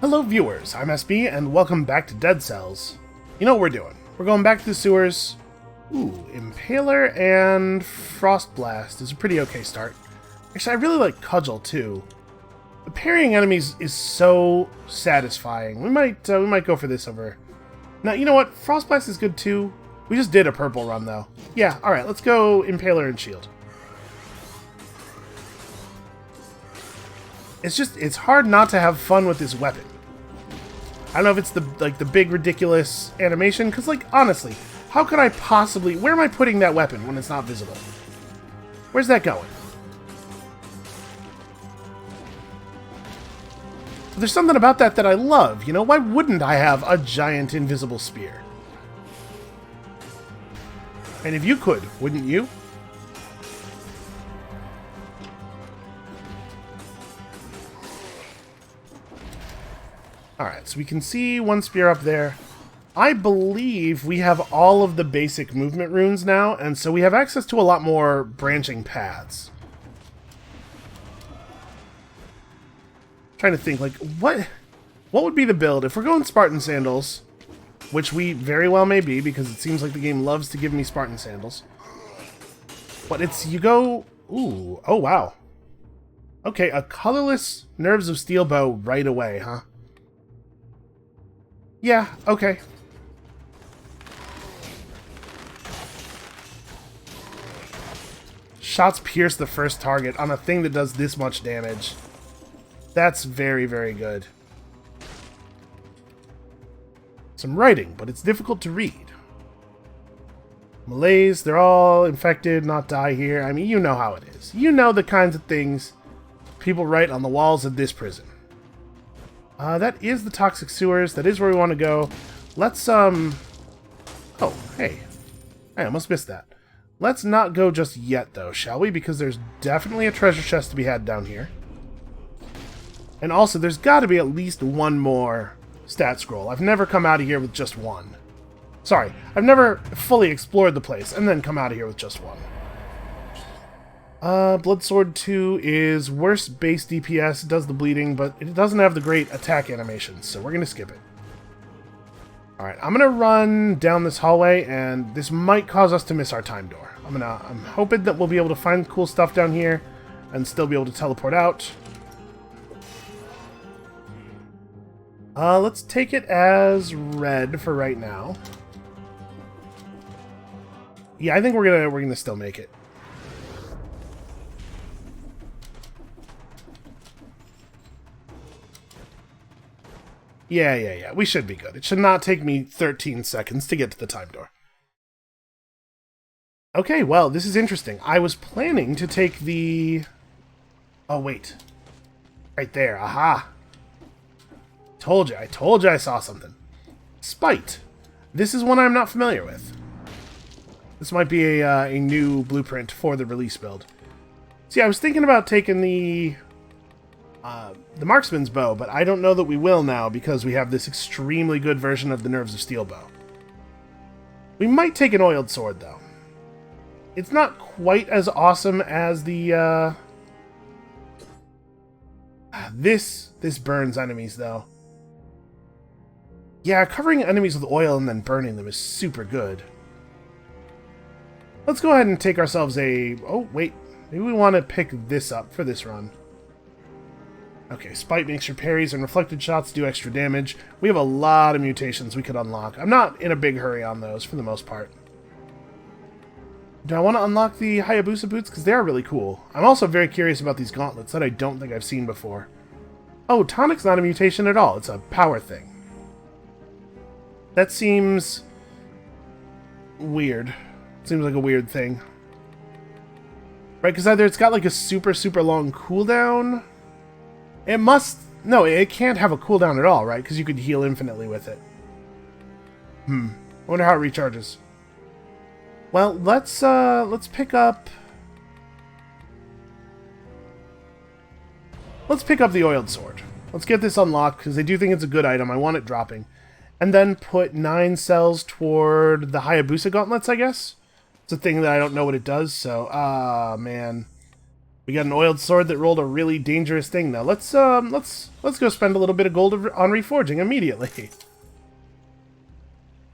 Hello viewers, I'm SB, and welcome back to Dead Cells. You know what we're doing. We're going back to the sewers. Ooh, Impaler and Frostblast is a pretty okay start. Actually, I really like Cudgel, too. Parrying enemies is so satisfying. We might go for this over... Now, you know what? Frostblast is good, too. We just did a purple run, though. Yeah, alright, let's go Impaler and Shield. It's hard not to have fun with this weapon. I don't know if it's the big ridiculous animation, because honestly, how could I possibly... Where am I putting that weapon when it's not visible? Where's that going? There's something about that I love, you know? Why wouldn't I have a giant invisible spear? And if you could, wouldn't you? Alright, so we can see one spear up there. I believe we have all of the basic movement runes now, and so we have access to a lot more branching paths. Trying to think, what would be the build? If we're going Spartan Sandals, which we very well may be, because it seems like the game loves to give me Spartan Sandals. But it's, you go... Ooh, oh wow. Okay, a colorless Nerves of Steel bow right away, huh? Yeah, okay. Shots pierce the first target on a thing that does this much damage. That's very, very good. Some writing, but it's difficult to read. Malaise, they're all infected, not die here. I mean, you know how it is. You know the kinds of things people write on the walls of this prison. That is the toxic sewers. That is where we want to go. Let's, Oh, hey. I almost missed that. Let's not go just yet, though, shall we? Because there's definitely a treasure chest to be had down here. And also, there's got to be at least one more stat scroll. I've never come out of here with just one. Sorry, I've never fully explored the place and then come out of here with just one. Bloodsword 2 is worse base DPS, does the bleeding, but it doesn't have the great attack animations, so we're going to skip it. Alright, I'm going to run down this hallway, and this might cause us to miss our time door. I'm hoping that we'll be able to find cool stuff down here, and still be able to teleport out. Let's take it as red for right now. Yeah, I think we're gonna still make it. Yeah. We should be good. It should not take me 13 seconds to get to the time door. Okay, well, this is interesting. I was planning to take the... Oh, wait. Right there. Aha. I told you I saw something. Spite. This is one I'm not familiar with. This might be a new blueprint for the release build. See, I was thinking about taking the marksman's bow, but I don't know that we will now because we have this extremely good version of the Nerves of Steel bow. We might take an oiled sword, though. It's not quite as awesome as the, This burns enemies, though. Yeah, covering enemies with oil and then burning them is super good. Let's go ahead and take ourselves a... Oh, wait. Maybe we want to pick this up for this run. Okay, Spite makes your parries and reflected shots do extra damage. We have a lot of mutations we could unlock. I'm not in a big hurry on those, for the most part. Do I want to unlock the Hayabusa boots? Because they are really cool. I'm also very curious about these gauntlets that I don't think I've seen before. Oh, Tonic's not a mutation at all. It's a power thing. That seems... weird. Seems like a weird thing. Right, because either it's got a super, super long cooldown... It must... No, it can't have a cooldown at all, right? Because you could heal infinitely with it. I wonder how it recharges. Well, let's pick up... Let's pick up the oiled sword. Let's get this unlocked, because I do think it's a good item. I want it dropping. And then put 9 cells toward the Hayabusa gauntlets, I guess? It's a thing that I don't know what it does, so... Ah, man. We got an oiled sword that rolled a really dangerous thing now. Let's go spend a little bit of gold on reforging immediately.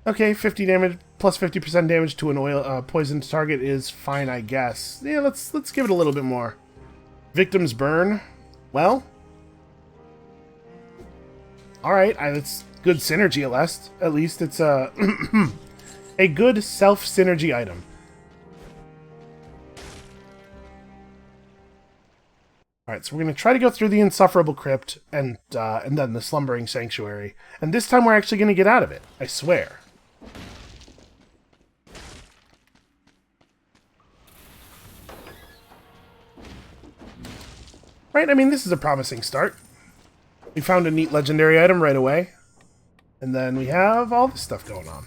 Okay, 50 damage plus 50% damage to an oil poisoned target is fine, I guess. Yeah, let's give it a little bit more. Victim's burn. Well, all right, it's good synergy at least it's a a good self synergy item. All right, so we're going to try to go through the Insufferable Crypt and then the Slumbering Sanctuary. And this time we're actually going to get out of it, I swear. Right, I mean, this is a promising start. We found a neat legendary item right away. And then we have all this stuff going on.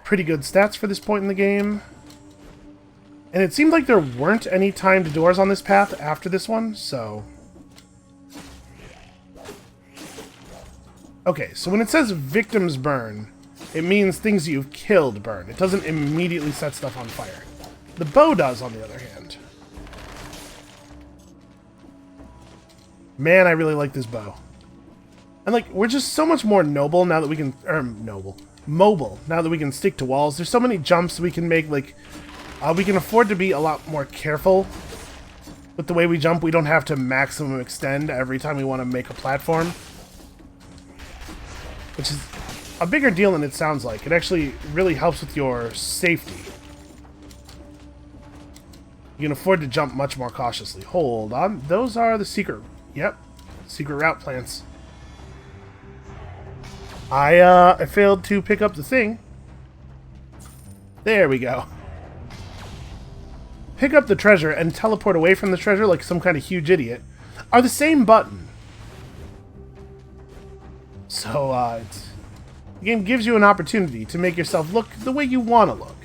Pretty good stats for this point in the game. And it seemed like there weren't any timed doors on this path after this one, so... Okay, so when it says victims burn, it means things you've killed burn. It doesn't immediately set stuff on fire. The bow does, on the other hand. Man, I really like this bow. And, like, we're just so much more noble now that we can... mobile, now that we can stick to walls. There's so many jumps we can make, like... we can afford to be a lot more careful with the way we jump. We don't have to maximum extend every time we want to make a platform. Which is a bigger deal than it sounds like. It actually really helps with your safety. You can afford to jump much more cautiously. Hold on. Those are the secret... Yep. Secret route plants. I failed to pick up the thing. There we go. Pick up the treasure and teleport away from the treasure like some kind of huge idiot are the same button. So, the game gives you an opportunity to make yourself look the way you want to look.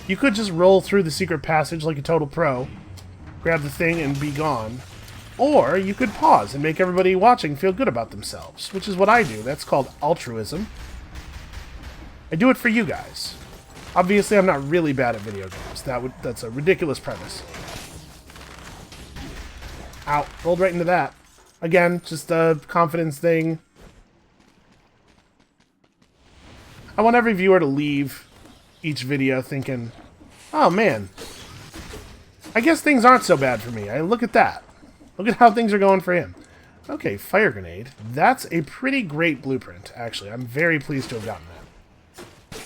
You could just roll through the secret passage like a total pro, grab the thing, and be gone. Or you could pause and make everybody watching feel good about themselves, which is what I do. That's called altruism. I do it for you guys. Obviously, I'm not really bad at video games. That's a ridiculous premise. Ow, rolled right into that. Again, just a confidence thing. I want every viewer to leave each video thinking, oh man, I guess things aren't so bad for me. Look at that. Look at how things are going for him. Okay, fire grenade. That's a pretty great blueprint, actually. I'm very pleased to have gotten that.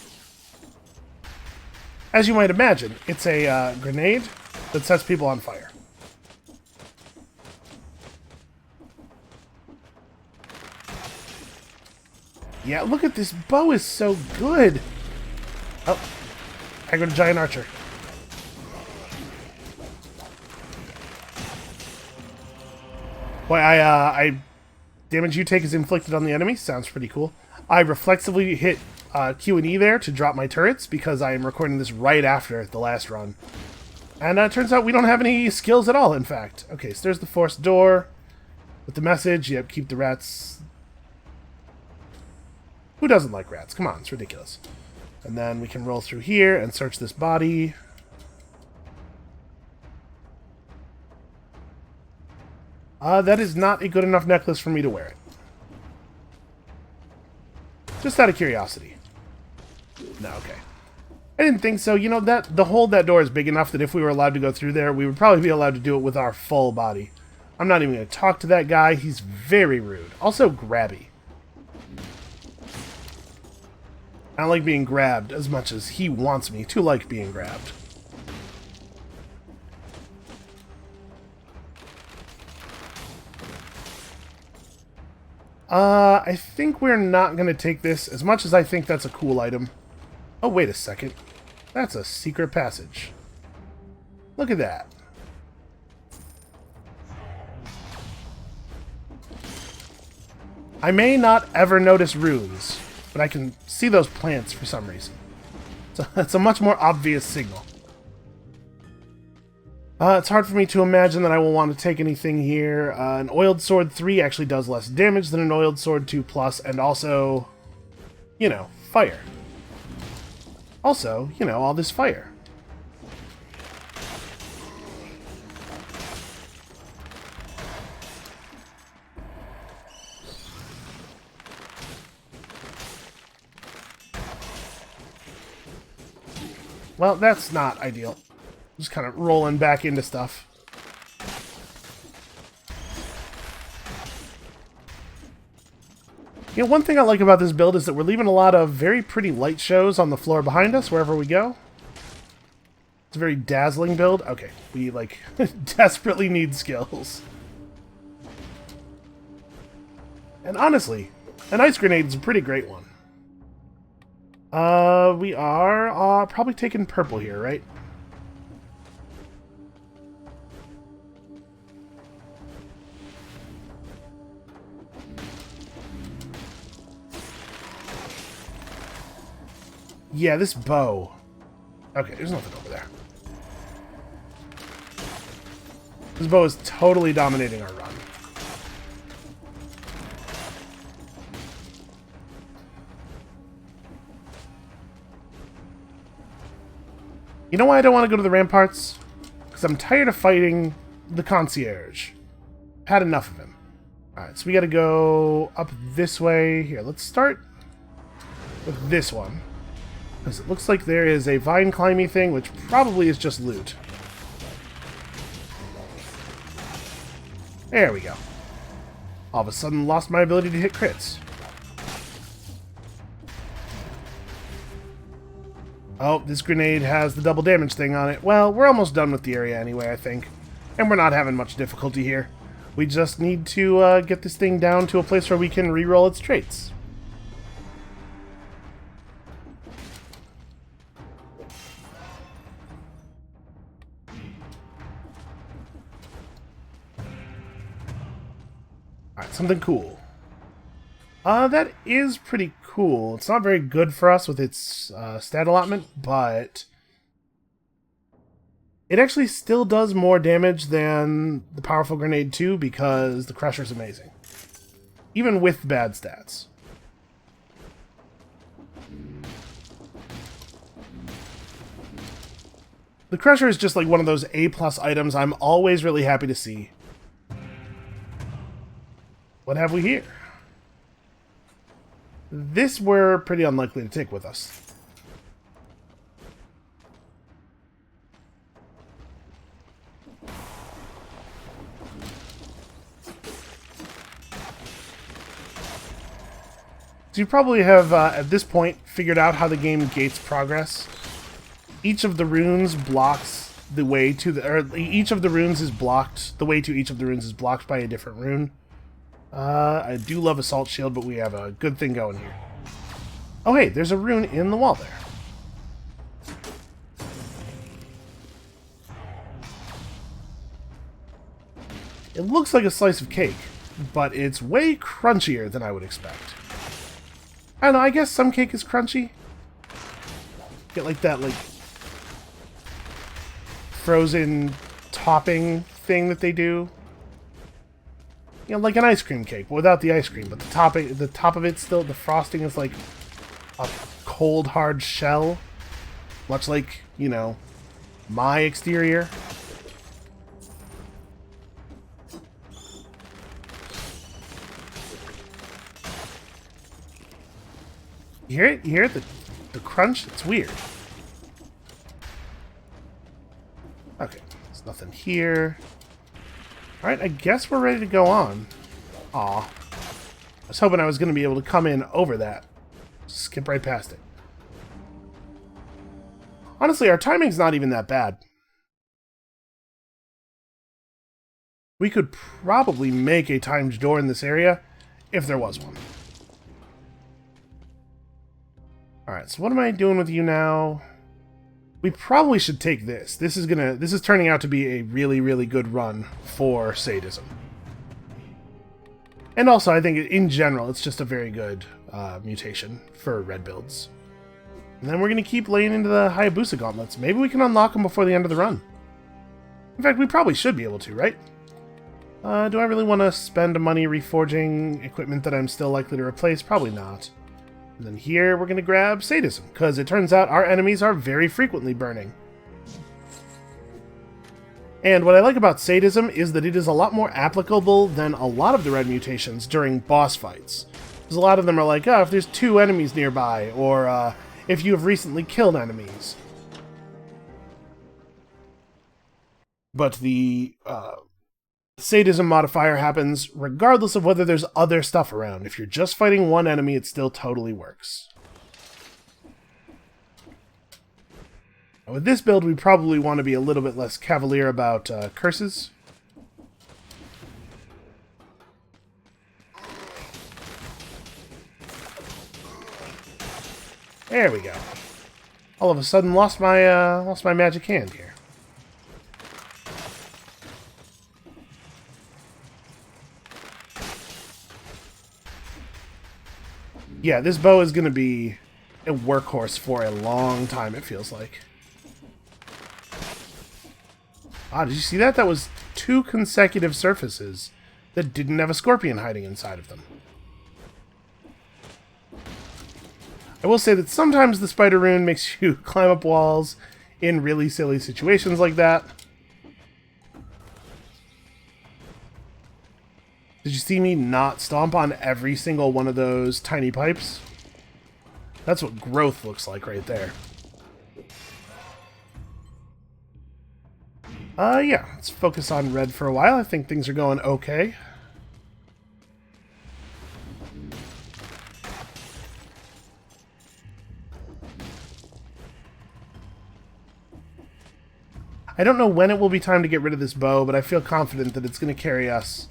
As you might imagine, it's a grenade that sets people on fire. Yeah, look at this bow is so good. Oh, I got a giant archer. Boy, damage you take is inflicted on the enemy. Sounds pretty cool. I reflexively hit Q and E there to drop my turrets because I am recording this right after the last run. And it turns out we don't have any skills at all, in fact. Okay, so there's the forced door with the message. Yep, keep the rats. Who doesn't like rats? Come on, it's ridiculous. And then we can roll through here and search this body. That is not a good enough necklace for me to wear it. Just out of curiosity. No, okay. I didn't think so. You know, the hole that door is big enough that if we were allowed to go through there, we would probably be allowed to do it with our full body. I'm not even going to talk to that guy. He's very rude. Also grabby. I don't like being grabbed as much as he wants me to like being grabbed. I think we're not going to take this, as much as I think that's a cool item. Oh, wait a second. That's a secret passage. Look at that. I may not ever notice runes, but I can see those plants for some reason. So it's a much more obvious signal. It's hard for me to imagine that I will want to take anything here. An Oiled Sword 3 actually does less damage than an Oiled Sword 2+, and also, you know, fire. Also, you know, all this fire. well, that's not ideal. Just kind of rolling back into stuff. You know, one thing I like about this build is that we're leaving a lot of very pretty light shows on the floor behind us wherever we go. It's a very dazzling build. Okay, we, like, desperately need skills. And honestly, an ice grenade is a pretty great one. We are probably taking purple here, right? Yeah, this bow. Okay, there's nothing over there. This bow is totally dominating our run. You know why I don't want to go to the ramparts? Because I'm tired of fighting the concierge. Had enough of him. Alright, so we gotta go up this way. Here, let's start with this one. Because it looks like there is a vine climbing thing, which probably is just loot. There we go. All of a sudden lost my ability to hit crits. Oh, this grenade has the double damage thing on it. Well, we're almost done with the area anyway, I think. And we're not having much difficulty here. We just need to get this thing down to a place where we can reroll its traits. Alright, something cool. That is pretty cool. It's not very good for us with its stat allotment, but it actually still does more damage than the powerful grenade 2 because the crusher's amazing. Even with bad stats. The crusher is just like one of those A+ items I'm always really happy to see. What have we here? This we're pretty unlikely to take with us. So you probably have, at this point, figured out how the game gates progress. Each of the runes blocks the way to the... Or each of the runes is blocked... The way to each of the runes is blocked by a different rune. I do love Assault Shield, but we have a good thing going here. Oh, hey, there's a rune in the wall there. It looks like a slice of cake, but it's way crunchier than I would expect. I don't know, I guess some cake is crunchy. Get like that, like, frozen topping thing that they do. You know, like an ice cream cake, but without the ice cream. But the top of it still, the frosting is like a cold, hard shell. Much like, you know, my exterior. You hear it? You hear it? The crunch? It's weird. Okay, there's nothing here. Alright, I guess we're ready to go on. Aw. I was hoping I was going to be able to come in over that. Skip right past it. Honestly, our timing's not even that bad. We could probably make a timed door in this area, if there was one. Alright, so what am I doing with you now? We probably should take this. This is turning out to be a really, really good run for sadism. And also, I think in general, it's just a very good mutation for red builds. And then we're going to keep laying into the Hayabusa gauntlets. Maybe we can unlock them before the end of the run. In fact, we probably should be able to, right? Do I really want to spend money reforging equipment that I'm still likely to replace? Probably not. And then here we're going to grab sadism, because it turns out our enemies are very frequently burning. And what I like about sadism is that it is a lot more applicable than a lot of the red mutations during boss fights. Because a lot of them are like, oh, if there's 2 enemies nearby, or if you have recently killed enemies. But the sadism modifier happens regardless of whether there's other stuff around. If you're just fighting one enemy, it still totally works. Now, with this build, we probably want to be a little bit less cavalier about curses. There we go. All of a sudden, lost my magic hand here. Yeah, this bow is going to be a workhorse for a long time, it feels like. Ah, did you see that? That was 2 consecutive surfaces that didn't have a scorpion hiding inside of them. I will say that sometimes the spider rune makes you climb up walls in really silly situations like that. Did you see me not stomp on every single one of those tiny pipes? That's what growth looks like right there. Yeah, let's focus on red for a while. I think things are going okay. I don't know when it will be time to get rid of this bow, but I feel confident that it's going to carry us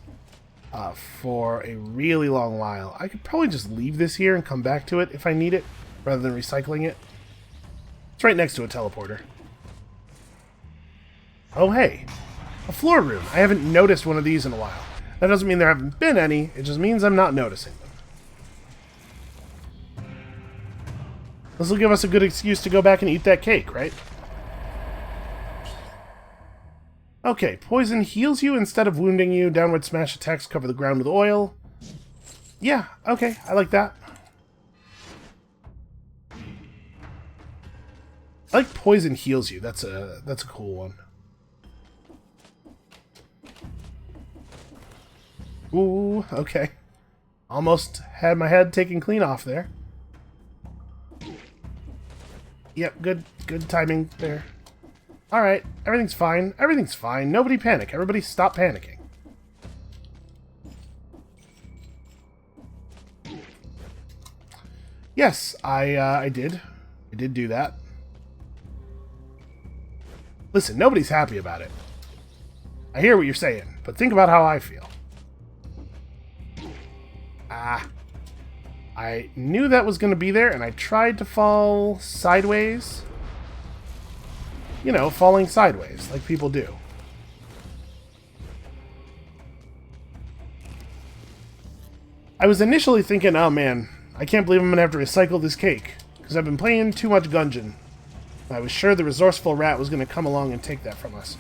for a really long while. I could probably just leave this here and come back to it if I need it, rather than recycling it. It's right next to a teleporter. Oh hey, a floor room. I haven't noticed one of these in a while. That doesn't mean there haven't been any, it just means I'm not noticing them. This will give us a good excuse to go back and eat that cake, right? Okay, poison heals you instead of wounding you. Downward smash attacks cover the ground with oil. Yeah, okay, I like that. I like poison heals you. That's a cool one. Ooh, okay. Almost had my head taken clean off there. Yep, good timing there. Alright, everything's fine. Everything's fine. Nobody panic. Everybody stop panicking. Yes, I did. I did do that. Listen, nobody's happy about it. I hear what you're saying, but think about how I feel. I knew that was going to be there, and I tried to fall sideways. You know, falling sideways, like people do. I was initially thinking, oh man, I can't believe I'm going to have to recycle this cake, because I've been playing too much Gungeon. I was sure the resourceful rat was going to come along and take that from us.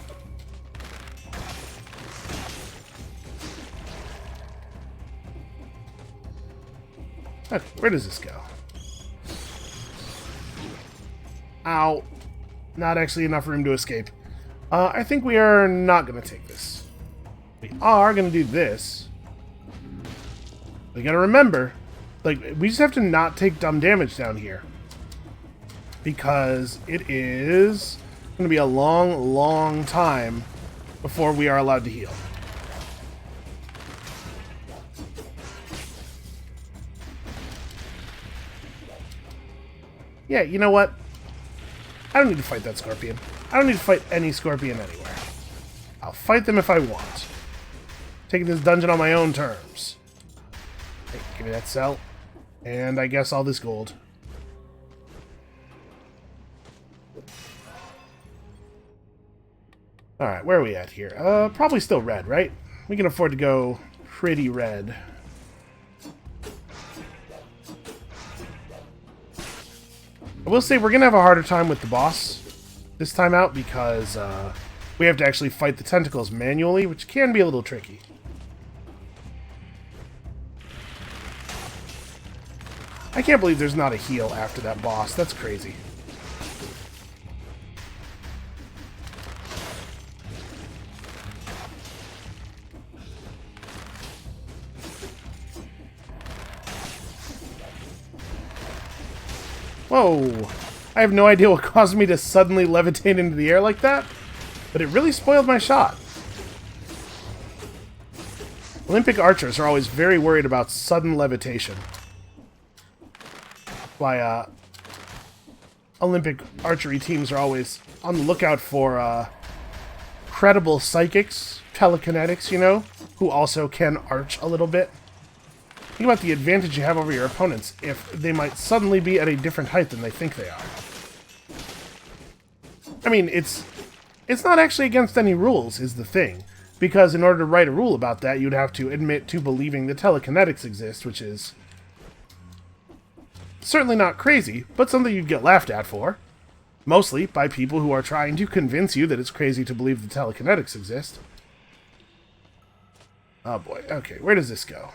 Okay, where does this go? Ow. Not actually enough room to escape. I think we are not going to take this. We are going to do this. We got to remember, like, we just have to not take dumb damage down here. Because it is going to be a long, long time before we are allowed to heal. Yeah, you know what? I don't need to fight that scorpion. I don't need to fight any scorpion anywhere. I'll fight them if I want. Taking this dungeon on my own terms. Hey, give me that cell. And I guess all this gold. Alright, where are we at here? Probably still red, right? We can afford to go pretty red. I will say we're going to have a harder time with the boss this time out because we have to actually fight the tentacles manually, which can be a little tricky. I can't believe there's not a heal after that boss. That's crazy. Whoa! I have no idea what caused me to suddenly levitate into the air like that. But it really spoiled my shot. Olympic archers are always very worried about sudden levitation. Why, Olympic archery teams are always on the lookout for, credible psychics, telekinetics, you know, who also can arch a little bit. Think about the advantage you have over your opponents if they might suddenly be at a different height than they think they are. I mean, it's not actually against any rules, is the thing. Because in order to write a rule about that, you'd have to admit to believing that telekinetics exist, which is certainly not crazy, but something you'd get laughed at for. Mostly by people who are trying to convince you that it's crazy to believe that telekinetics exist. Oh boy, okay, where does this go?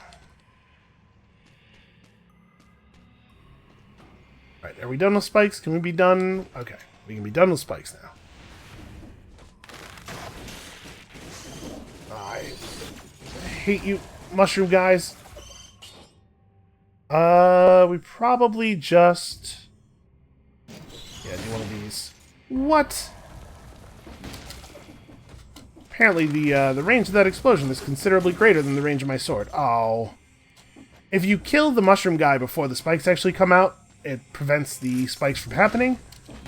Alright, are we done with spikes? Can we be done? Okay, we can be done with spikes now. I hate you, mushroom guys. We probably just... Yeah, do one of these. What? Apparently the range of that explosion is considerably greater than the range of my sword. Oh. If you kill the mushroom guy before the spikes actually come out, it prevents the spikes from happening,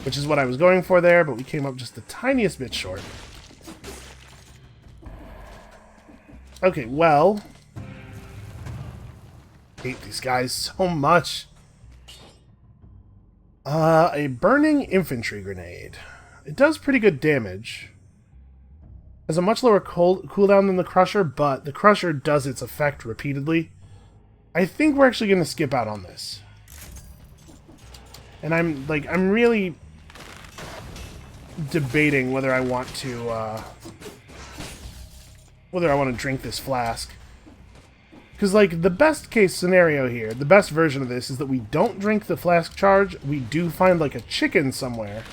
which is what I was going for there, but we came up just the tiniest bit short. Okay, well... hate these guys so much. A burning infantry grenade. It does pretty good damage. Has a much lower cooldown than the crusher, but the crusher does its effect repeatedly. I think we're actually going to skip out on this. And I'm really debating whether I want to drink this flask. Because, like, the best case scenario here, the best version of this, is that we don't drink the flask charge, we do find, like, a chicken somewhere.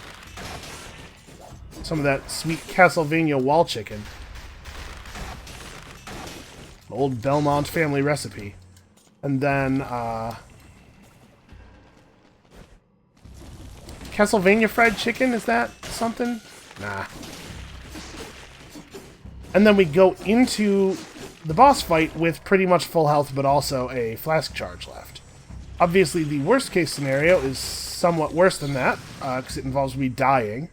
Some of that sweet Castlevania wall chicken. Old Belmont family recipe. And then, Castlevania fried chicken, is that something? Nah. And then we go into the boss fight with pretty much full health, but also a flask charge left. Obviously, the worst case scenario is somewhat worse than that, because it involves me dying.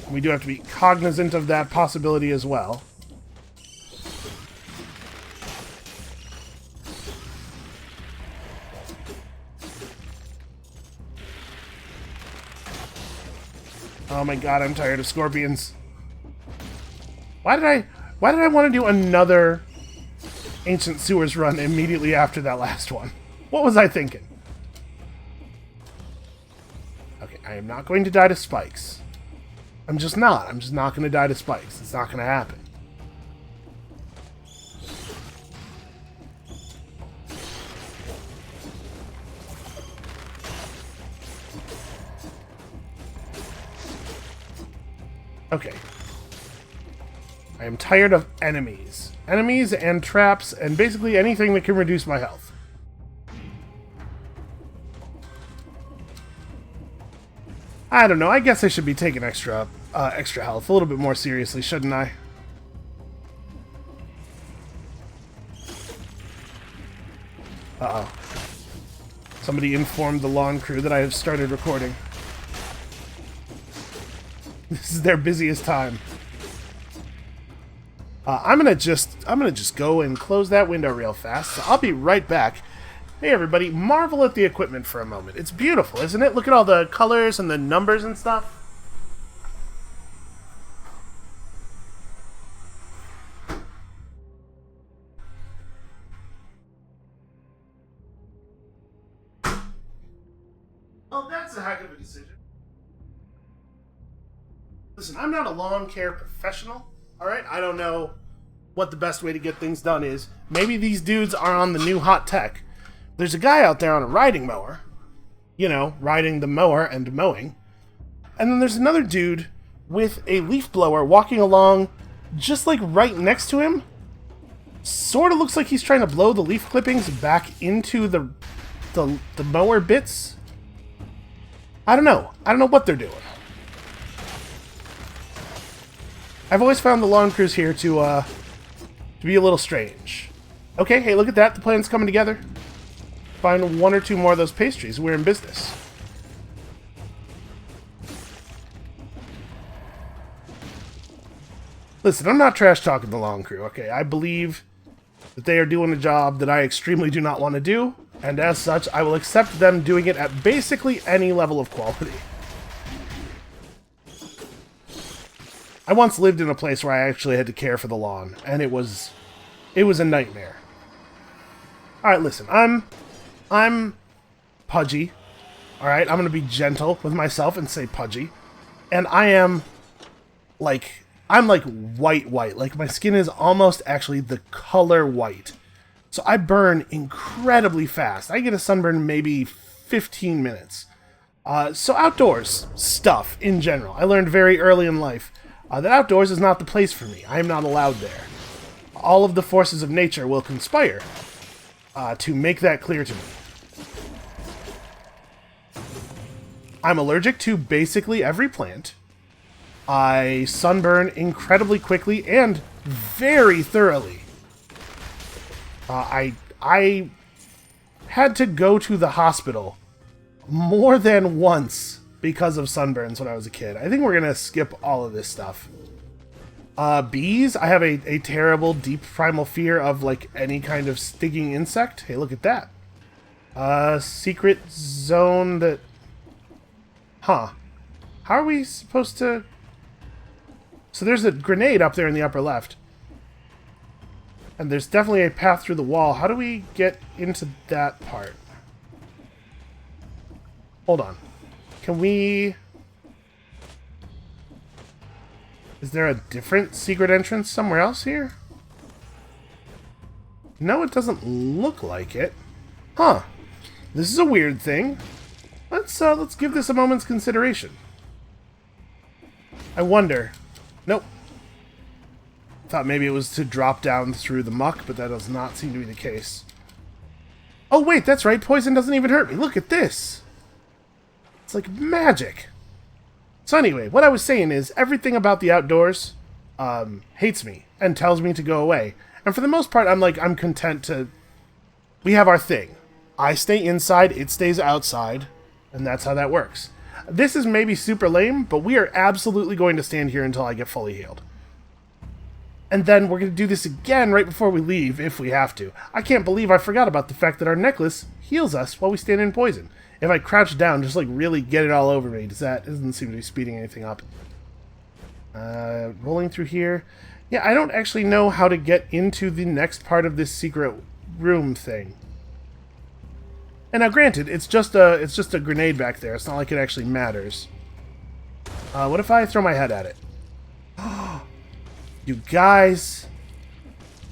We do have to be cognizant of that possibility as well. Oh my god, I'm tired of scorpions. Why did I want to do another Ancient Sewers run immediately after that last one? What was I thinking? Okay, I am not going to die to spikes. I'm just not going to die to spikes. It's not going to happen. Okay. I am tired of enemies. Enemies and traps and basically anything that can reduce my health. I don't know. I guess I should be taking extra health a little bit more seriously, shouldn't I? Uh-oh. Somebody informed the lawn crew that I have started recording. This is their busiest time. I'm gonna just go and close that window real fast. So I'll be right back. Hey everybody, marvel at the equipment for a moment. It's beautiful, isn't it? Look at all the colors and the numbers and stuff. Well, that's a heck of a decision. Listen, I'm not a lawn care professional, alright? I don't know what the best way to get things done is. Maybe these dudes are on the new hot tech. There's a guy out there on a riding mower. You know, riding the mower and mowing. And then there's another dude with a leaf blower walking along just like right next to him. Sort of looks like he's trying to blow the leaf clippings back into the mower bits. I don't know. I don't know what they're doing. I've always found the lawn crews here to be a little strange. Okay, hey, look at that. The plan's coming together. Find one or two more of those pastries. We're in business. Listen, I'm not trash-talking the lawn crew, okay? I believe that they are doing a job that I extremely do not want to do, and as such, I will accept them doing it at basically any level of quality. I once lived in a place where I actually had to care for the lawn, and it was a nightmare. Alright, listen, I'm pudgy. Alright, I'm gonna be gentle with myself and say pudgy. And I am, like, I'm like white. Like, my skin is almost actually the color white. So I burn incredibly fast. I get a sunburn in maybe 15 minutes. So outdoors stuff in general. I learned very early in life that outdoors is not the place for me. I am not allowed there. All of the forces of nature will conspire to make that clear to me. I'm allergic to basically every plant. I sunburn incredibly quickly and very thoroughly. I had to go to the hospital more than once because of sunburns when I was a kid. I think we're going to skip all of this stuff. Bees, I have a terrible, deep primal fear of, like, any kind of stinging insect. Hey, look at that. Secret zone that... Huh. How are we supposed to... So there's a grenade up there in the upper left. And there's definitely a path through the wall. How do we get into that part? Hold on. Can we... Is there a different secret entrance somewhere else here? No, it doesn't look like it. Huh. This is a weird thing. Let's give this a moment's consideration. I wonder... Nope. Thought maybe it was to drop down through the muck, but that does not seem to be the case. Oh wait, that's right. Poison doesn't even hurt me. Look at this. It's like magic. So anyway, what I was saying is everything about the outdoors hates me and tells me to go away. And for the most part, I'm content to... We have our thing. I stay inside, it stays outside, and that's how that works. This is maybe super lame, but we are absolutely going to stand here until I get fully healed. And then we're going to do this again right before we leave, if we have to. I can't believe I forgot about the fact that our necklace heals us while we stand in poison. If I crouch down, just like really get it all over me, doesn't seem to be speeding anything up. Rolling through here. Yeah, I don't actually know how to get into the next part of this secret room thing. And now, granted, it's just a grenade back there. It's not like it actually matters. What if I throw my head at it? You guys!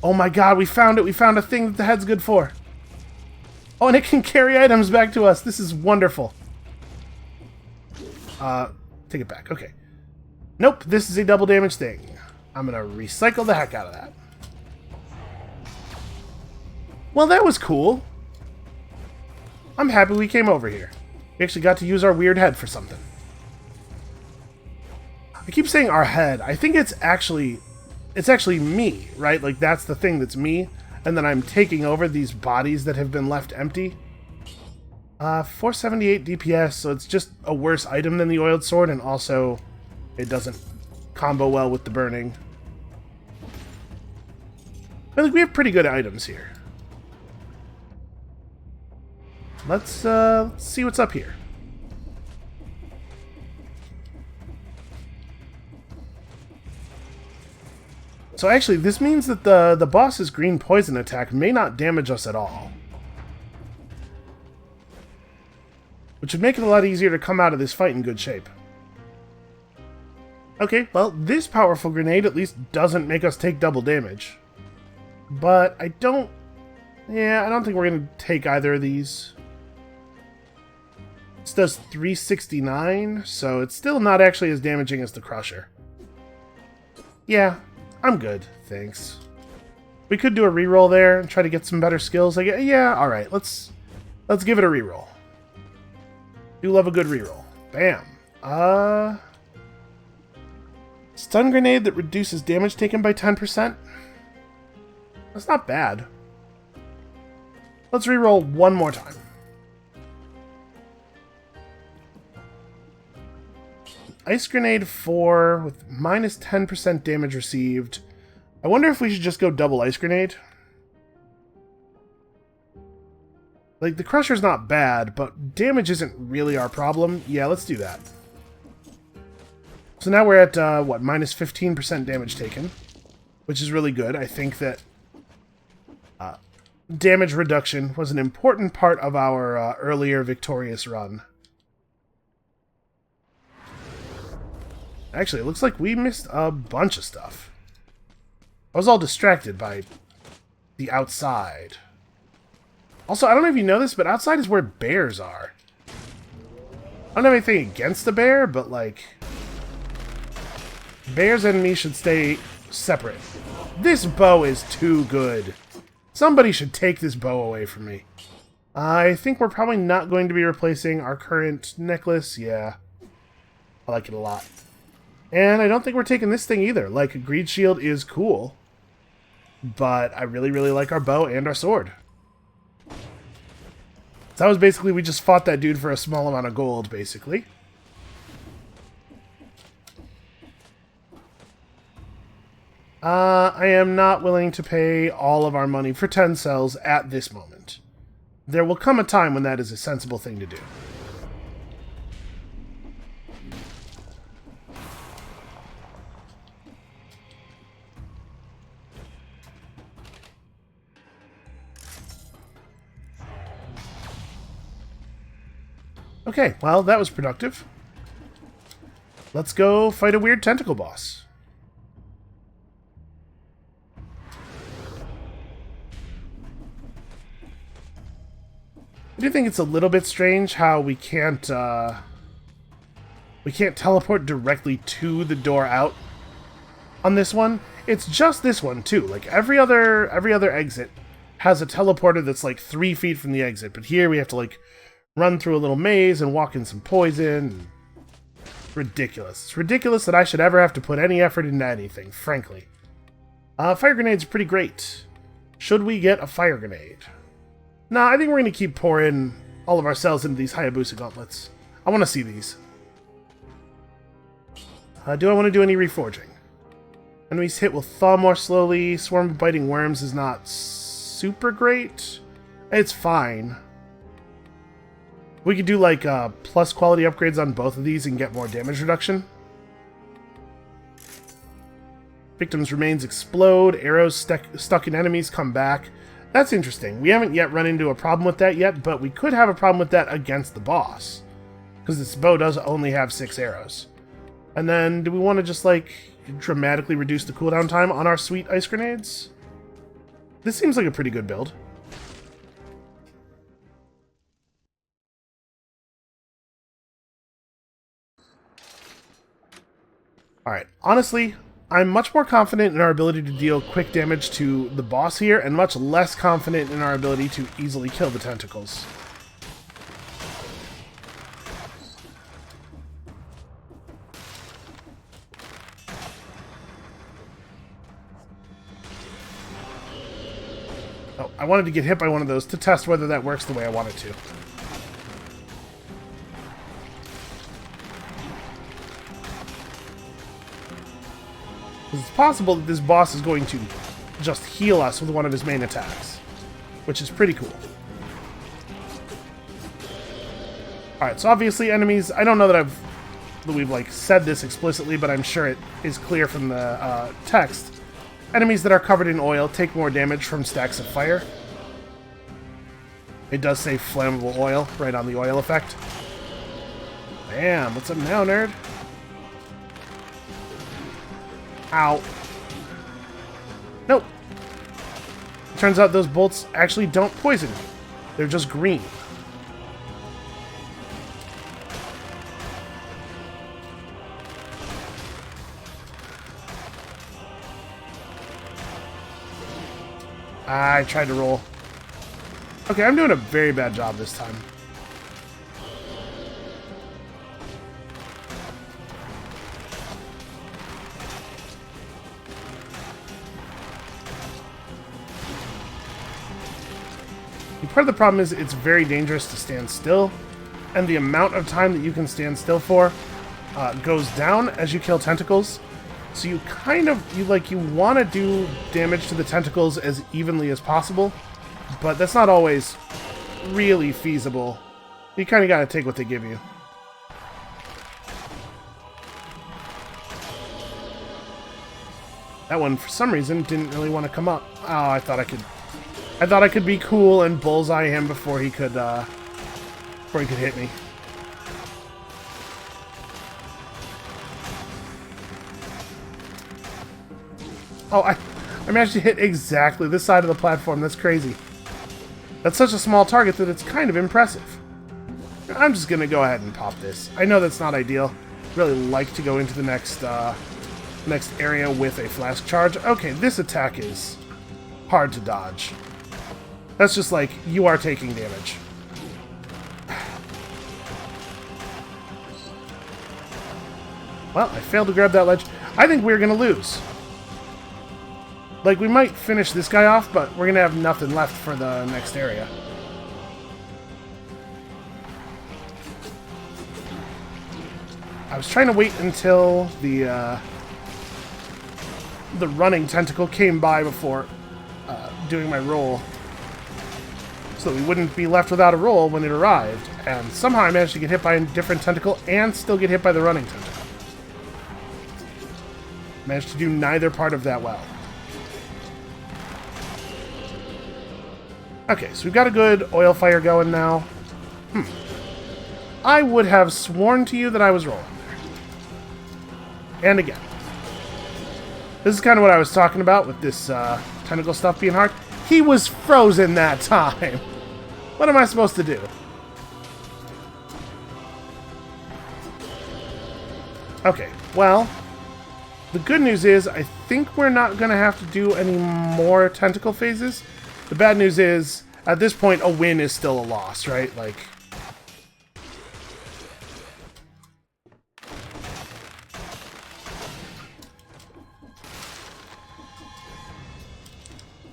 Oh my god, we found it! We found a thing that the head's good for. Oh, and it can carry items back to us. This is wonderful. Take it back. Okay. Nope, this is a double damage thing. I'm gonna recycle the heck out of that. Well, that was cool. I'm happy we came over here. We actually got to use our weird head for something. I keep saying our head. I think it's actually me, right? Like, that's the thing that's me. And then I'm taking over these bodies that have been left empty. 478 DPS, so it's just a worse item than the oiled sword, and also it doesn't combo well with the burning. But like, we have pretty good items here. Let's see what's up here. So actually, this means that the boss's green poison attack may not damage us at all. Which would make it a lot easier to come out of this fight in good shape. Okay, well, this powerful grenade at least doesn't make us take double damage. But I don't think we're going to take either of these. This does 369, so it's still not actually as damaging as the Crusher. Yeah, I'm good, thanks. We could do a reroll there and try to get some better skills. Yeah, alright, let's give it a reroll. Do love a good reroll. Bam. Stun grenade that reduces damage taken by 10%? That's not bad. Let's reroll one more time. Ice grenade 4 with minus 10% damage received. I wonder if we should just go double ice grenade. Like, the crusher's not bad, but damage isn't really our problem. Yeah, let's do that. So now we're at, what, minus 15% damage taken, which is really good. I think that damage reduction was an important part of our earlier victorious run. Actually, it looks like we missed a bunch of stuff. I was all distracted by the outside. Also, I don't know if you know this, but outside is where bears are. I don't have anything against the bear, but, like, bears and me should stay separate. This bow is too good. Somebody should take this bow away from me. I think we're probably not going to be replacing our current necklace. Yeah, I like it a lot. And I don't think we're taking this thing either. Like, a greed shield is cool, but I really, really like our bow and our sword. So that was basically, we just fought that dude for a small amount of gold, basically. I am not willing to pay all of our money for 10 cells at this moment. There will come a time when that is a sensible thing to do. Okay, well, that was productive. Let's go fight a weird tentacle boss. I do think it's a little bit strange how we can't teleport directly to the door out on this one. It's just this one too. Like every other exit has a teleporter that's like 3 feet from the exit, but here we have to like run through a little maze and walk in some poison. It's ridiculous. It's ridiculous that I should ever have to put any effort into anything, frankly. Fire grenades are pretty great. Should we get a fire grenade? Nah, I think we're going to keep pouring all of our cells into these Hayabusa gauntlets. I want to see these. Do I want to do any reforging? Enemies hit will thaw more slowly. Swarm of biting worms is not super great. It's fine. We could do like plus quality upgrades on both of these and get more damage reduction. Victims' remains explode. Arrows stuck in enemies come back. That's interesting. We haven't yet run into a problem with that yet, but we could have a problem with that against the boss. Because this bow does only have 6 arrows. And then, do we want to just, like, dramatically reduce the cooldown time on our sweet ice grenades? This seems like a pretty good build. Alright, honestly, I'm much more confident in our ability to deal quick damage to the boss here, and much less confident in our ability to easily kill the tentacles. Oh, I wanted to get hit by one of those to test whether that works the way I want it to. It's possible that this boss is going to just heal us with one of his main attacks, which is pretty cool. Alright, so obviously enemies, I don't know that we've like said this explicitly, but I'm sure it is clear from the text. Enemies that are covered in oil take more damage from stacks of fire. It does say flammable oil right on the oil effect. Bam, what's up now, nerd? Ow. Nope. Turns out those bolts actually don't poison me. They're just green. I tried to roll. Okay, I'm doing a very bad job this time. part of the problem is it's very dangerous to stand still, and the amount of time that you can stand still for goes down as you kill tentacles. So you kind of, you want to do damage to the tentacles as evenly as possible, but that's not always really feasible. You kind of got to take what they give you. That one, for some reason, didn't really want to come up. Oh, I thought I could be cool and bullseye him before he could hit me. Oh, I managed to hit exactly this side of the platform. That's crazy. That's such a small target that it's kind of impressive. I'm just gonna go ahead and pop this. I know that's not ideal. Really like to go into the next area with a flask charge. Okay, this attack is hard to dodge. That's just like, you are taking damage. Well, I failed to grab that ledge. I think we're gonna lose. Like, we might finish this guy off, but we're gonna have nothing left for the next area. I was trying to wait until the running tentacle came by before doing my roll, so that we wouldn't be left without a roll when it arrived. And somehow I managed to get hit by a different tentacle and still get hit by the running tentacle. Managed to do neither part of that well. Okay, so we've got a good oil fire going now. I would have sworn to you that I was rolling there. And again. This is kind of what I was talking about with this tentacle stuff being hard. He was frozen that time. What am I supposed to do? Okay, well, the good news is I think we're not going to have to do any more tentacle phases. The bad news is, at this point, a win is still a loss, right? Like,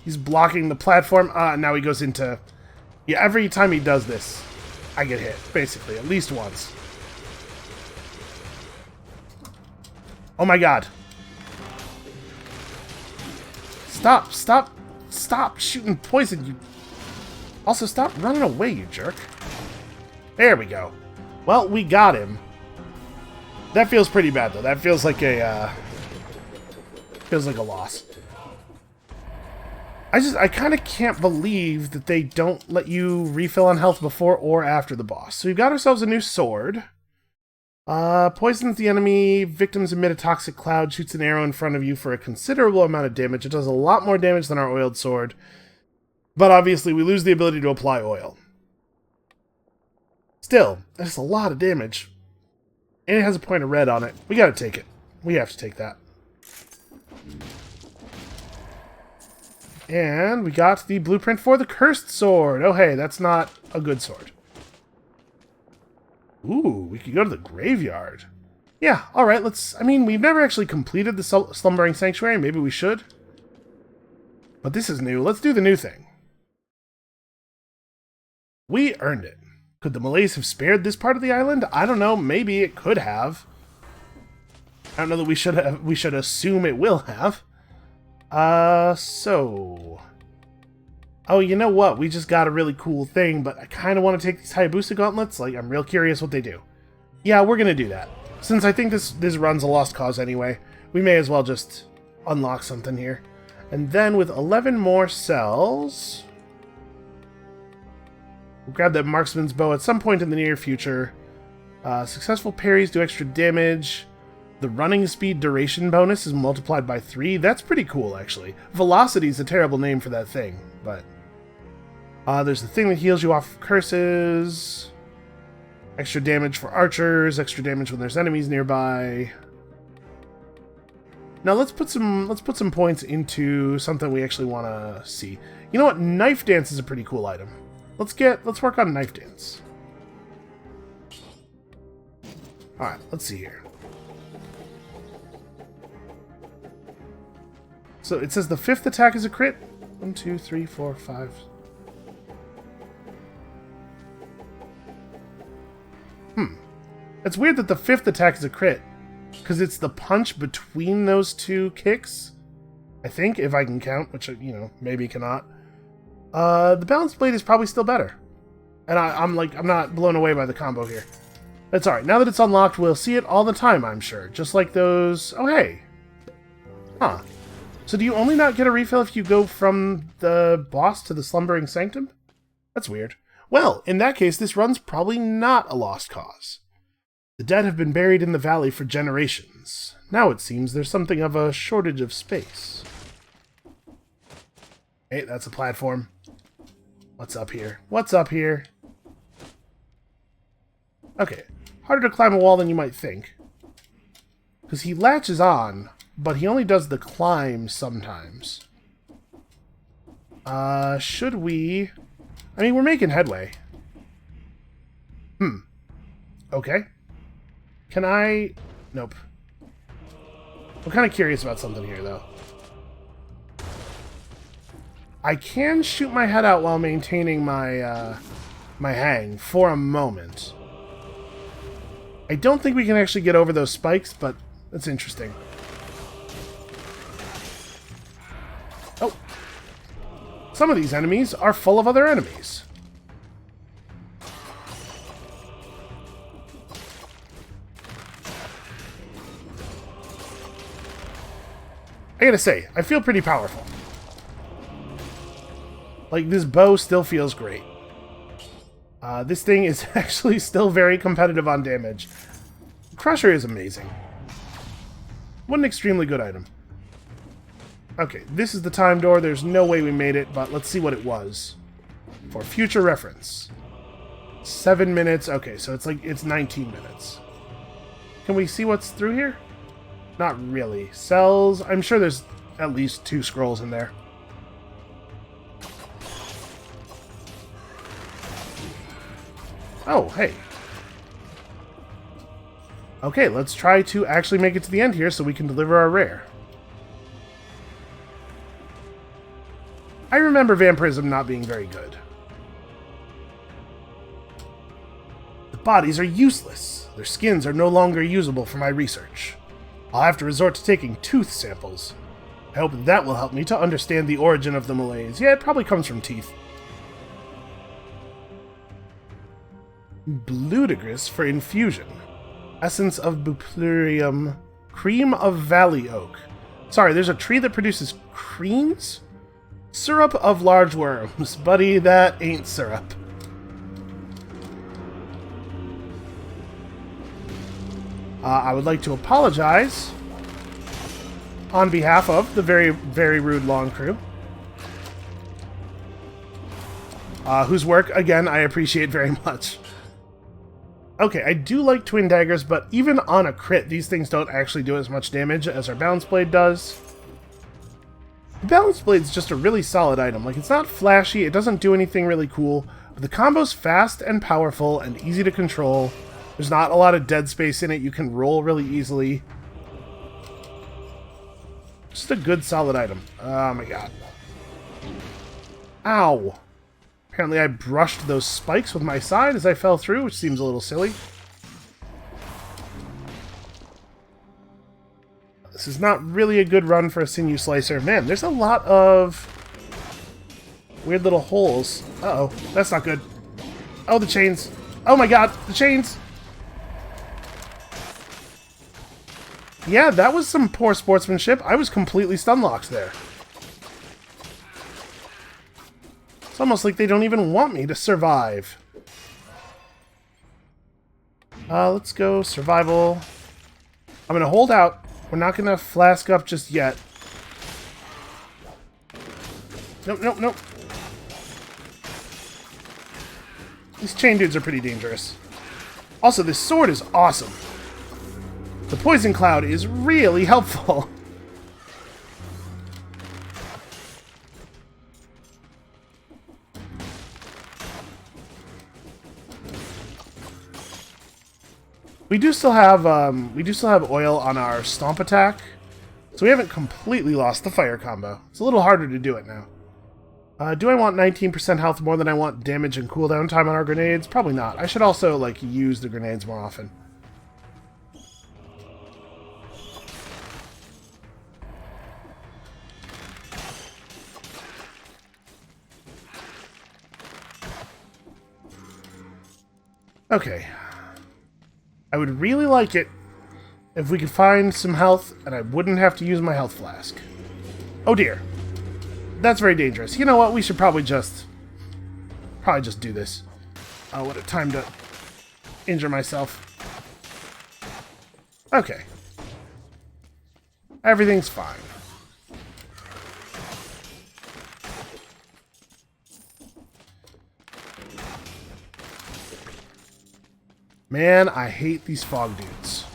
he's blocking the platform. Now he goes into... Yeah, every time he does this, I get hit, basically, at least once. Oh my god. Stop, stop. Stop shooting poison, you... Also, stop running away, you jerk. There we go. Well, we got him. That feels pretty bad, though. That feels like a, feels like a loss. I kind of can't believe that they don't let you refill on health before or after the boss. So we've got ourselves a new sword. Poisons the enemy, victims emit a toxic cloud, shoots an arrow in front of you for a considerable amount of damage. It does a lot more damage than our oiled sword. But obviously we lose the ability to apply oil. Still, that's a lot of damage. And it has a point of red on it. We gotta take it. We have to take that. And we got the blueprint for the cursed sword. Oh hey, that's not a good sword. Ooh, we could go to the graveyard. Yeah, alright, let's... I mean, we've never actually completed the Slumbering Sanctuary. Maybe we should. But this is new. Let's do the new thing. We earned it. Could the Malays have spared this part of the island? I don't know. Maybe it could have. I don't know that we should have. We should assume it will have. So... Oh, you know what? We just got a really cool thing, but I kind of want to take these Hayabusa gauntlets. Like, I'm real curious what they do. Yeah, we're going to do that. Since I think this run's a lost cause anyway, we may as well just unlock something here. And then with 11 more cells... We'll grab that marksman's bow at some point in the near future. Successful parries do extra damage. The running speed duration bonus is multiplied by 3. That's pretty cool, actually. Velocity is a terrible name for that thing, but... there's the thing that heals you off curses. Extra damage for archers. Extra damage when there's enemies nearby. Now let's put some points into something we actually want to see. You know what? Knife dance is a pretty cool item. Let's work on knife dance. All right, let's see here. So it says the 5th attack is a crit. 1, 2, 3, 4, 5. It's weird that the 5th attack is a crit, because it's the punch between those two kicks, I think, if I can count, which, you know, maybe cannot. The Balanced Blade is probably still better. And I'm not blown away by the combo here. That's alright. Now that it's unlocked, we'll see it all the time, I'm sure. Just like those... Oh, hey. Huh. So do you only not get a refill if you go from the boss to the Slumbering Sanctum? That's weird. Well, in that case, this run's probably not a lost cause. The dead have been buried in the valley for generations. Now it seems there's something of a shortage of space. Hey, that's a platform. What's up here? What's up here? Okay. Harder to climb a wall than you might think. Because he latches on, but he only does the climb sometimes. Should we... I mean, we're making headway. Okay. Can I... Nope. I'm kind of curious about something here, though. I can shoot my head out while maintaining my, my hang for a moment. I don't think we can actually get over those spikes, but that's interesting. Oh. Some of these enemies are full of other enemies. I gotta say, I feel pretty powerful. Like, this bow still feels great. This thing is actually still very competitive on damage. Crusher is amazing. What an extremely good item. Okay, this is the time door. There's no way we made it, but let's see what it was. For future reference. 7 minutes. Okay, so it's 19 minutes. Can we see what's through here? Not really. Cells. I'm sure there's at least 2 scrolls in there. Oh, hey. Okay, let's try to actually make it to the end here so we can deliver our rare. I remember vampirism not being very good. The bodies are useless. Their skins are no longer usable for my research. I'll have to resort to taking tooth samples. I hope that will help me to understand the origin of the malaise. Yeah, it probably comes from teeth. Bludigris for infusion. Essence of buplurium. Cream of valley oak. Sorry, there's a tree that produces creams? Syrup of large worms. Buddy, that ain't syrup. I would like to apologize on behalf of the very, very rude Long Crew. Whose work, again, I appreciate very much. Okay, I do like twin daggers, but even on a crit, these things don't actually do as much damage as our balance blade does. The balance blade's just a really solid item. Like, it's not flashy, it doesn't do anything really cool, but the combo's fast and powerful and easy to control. There's not a lot of dead space in it, you can roll really easily. Just a good, solid item. Oh my god. Ow! Apparently I brushed those spikes with my side as I fell through, which seems a little silly. This is not really a good run for a sinew slicer. Man, there's a lot of weird little holes. Uh-oh, that's not good. Oh, the chains. Oh my god, the chains! Yeah, that was some poor sportsmanship. I was completely stun-locked there. It's almost like they don't even want me to survive. Let's go survival. I'm gonna hold out. We're not gonna flask up just yet. Nope, nope, nope. These chain dudes are pretty dangerous. Also, this sword is awesome. The poison cloud is really helpful. We do still have oil on our stomp attack, so we haven't completely lost the fire combo. It's a little harder to do it now. Do I want 19% health more than I want damage and cooldown time on our grenades? Probably not. I should also, like, use the grenades more often. Okay. I would really like it if we could find some health and I wouldn't have to use my health flask. Oh dear. That's very dangerous. You know what? We should probably just do this. Oh, what a time to injure myself. Okay. Everything's fine. Man, I hate these fog dudes.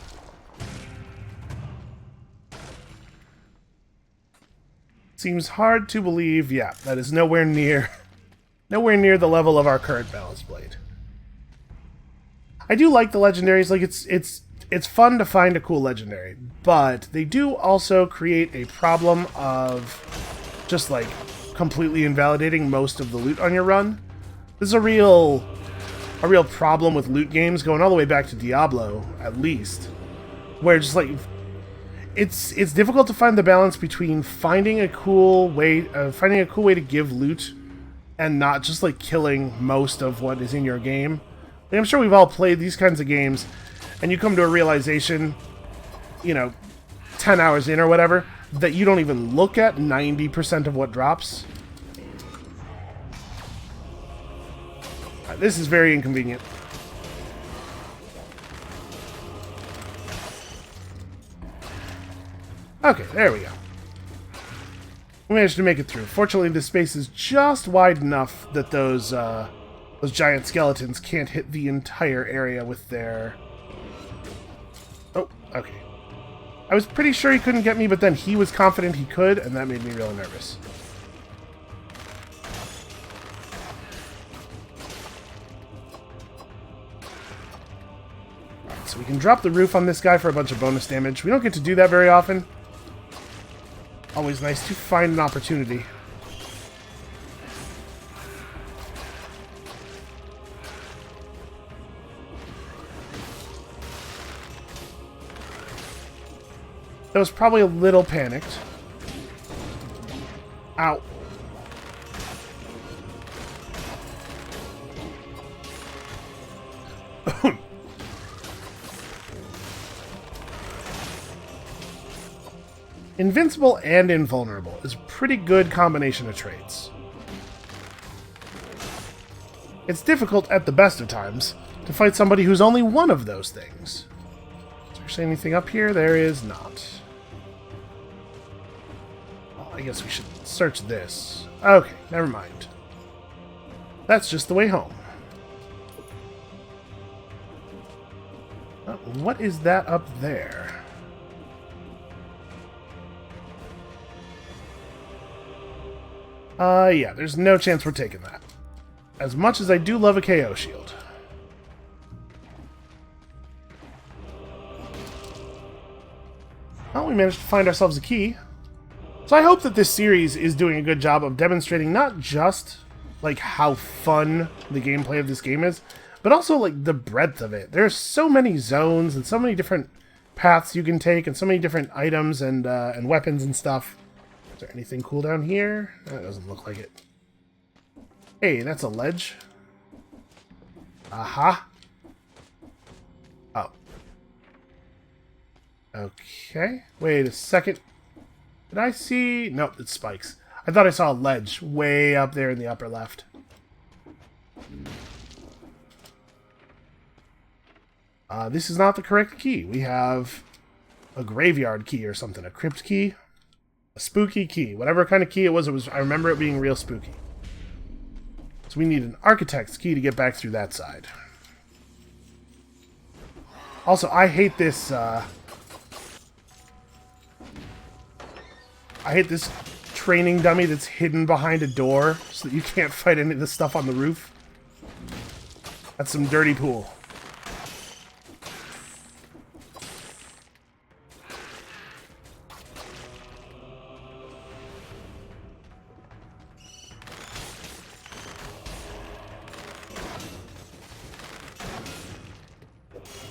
Seems hard to believe, yeah, that is nowhere near the level of our current balance blade. I do like the legendaries, like it's fun to find a cool legendary, but they do also create a problem of just like completely invalidating most of the loot on your run. This is a real problem with loot games going all the way back to Diablo, at least, where just like it's difficult to find the balance between finding a cool way to give loot and not just like killing most of what is in your game. Like, I'm sure we've all played these kinds of games, and you come to a realization, 10 hours in or whatever, that you don't even look at 90% of what drops. This is very inconvenient. Okay, there we go. We managed to make it through. Fortunately, this space is just wide enough that those giant skeletons can't hit the entire area with their... Oh, okay. I was pretty sure he couldn't get me, but then he was confident he could, and that made me really nervous. Alright, so we can drop the roof on this guy for a bunch of bonus damage. We don't get to do that very often. Always nice to find an opportunity. That was probably a little panicked. Ow. Invincible and invulnerable is a pretty good combination of traits. It's difficult at the best of times to fight somebody who's only one of those things. Is there anything up here? There is not. Well, I guess we should search this. Okay, never mind. That's just the way home. Oh, what is that up there? Yeah, there's no chance we're taking that. As much as I do love a KO shield. Well, we managed to find ourselves a key. So I hope that this series is doing a good job of demonstrating not just, like, how fun the gameplay of this game is, but also, like, the breadth of it. There's so many zones and so many different paths you can take and so many different items and weapons and stuff. Is there anything cool down here? That doesn't look like it. Hey, that's a ledge. Aha. Oh. Okay. Wait a second. Did I see... Nope, it's spikes. I thought I saw a ledge way up there in the upper left. This is not the correct key. We have a graveyard key or something. A crypt key. A spooky key. Whatever kind of key it was, I remember it being real spooky. So we need an architect's key to get back through that side. Also, I hate this, I hate this training dummy that's hidden behind a door so that you can't fight any of the stuff on the roof. That's some dirty pool.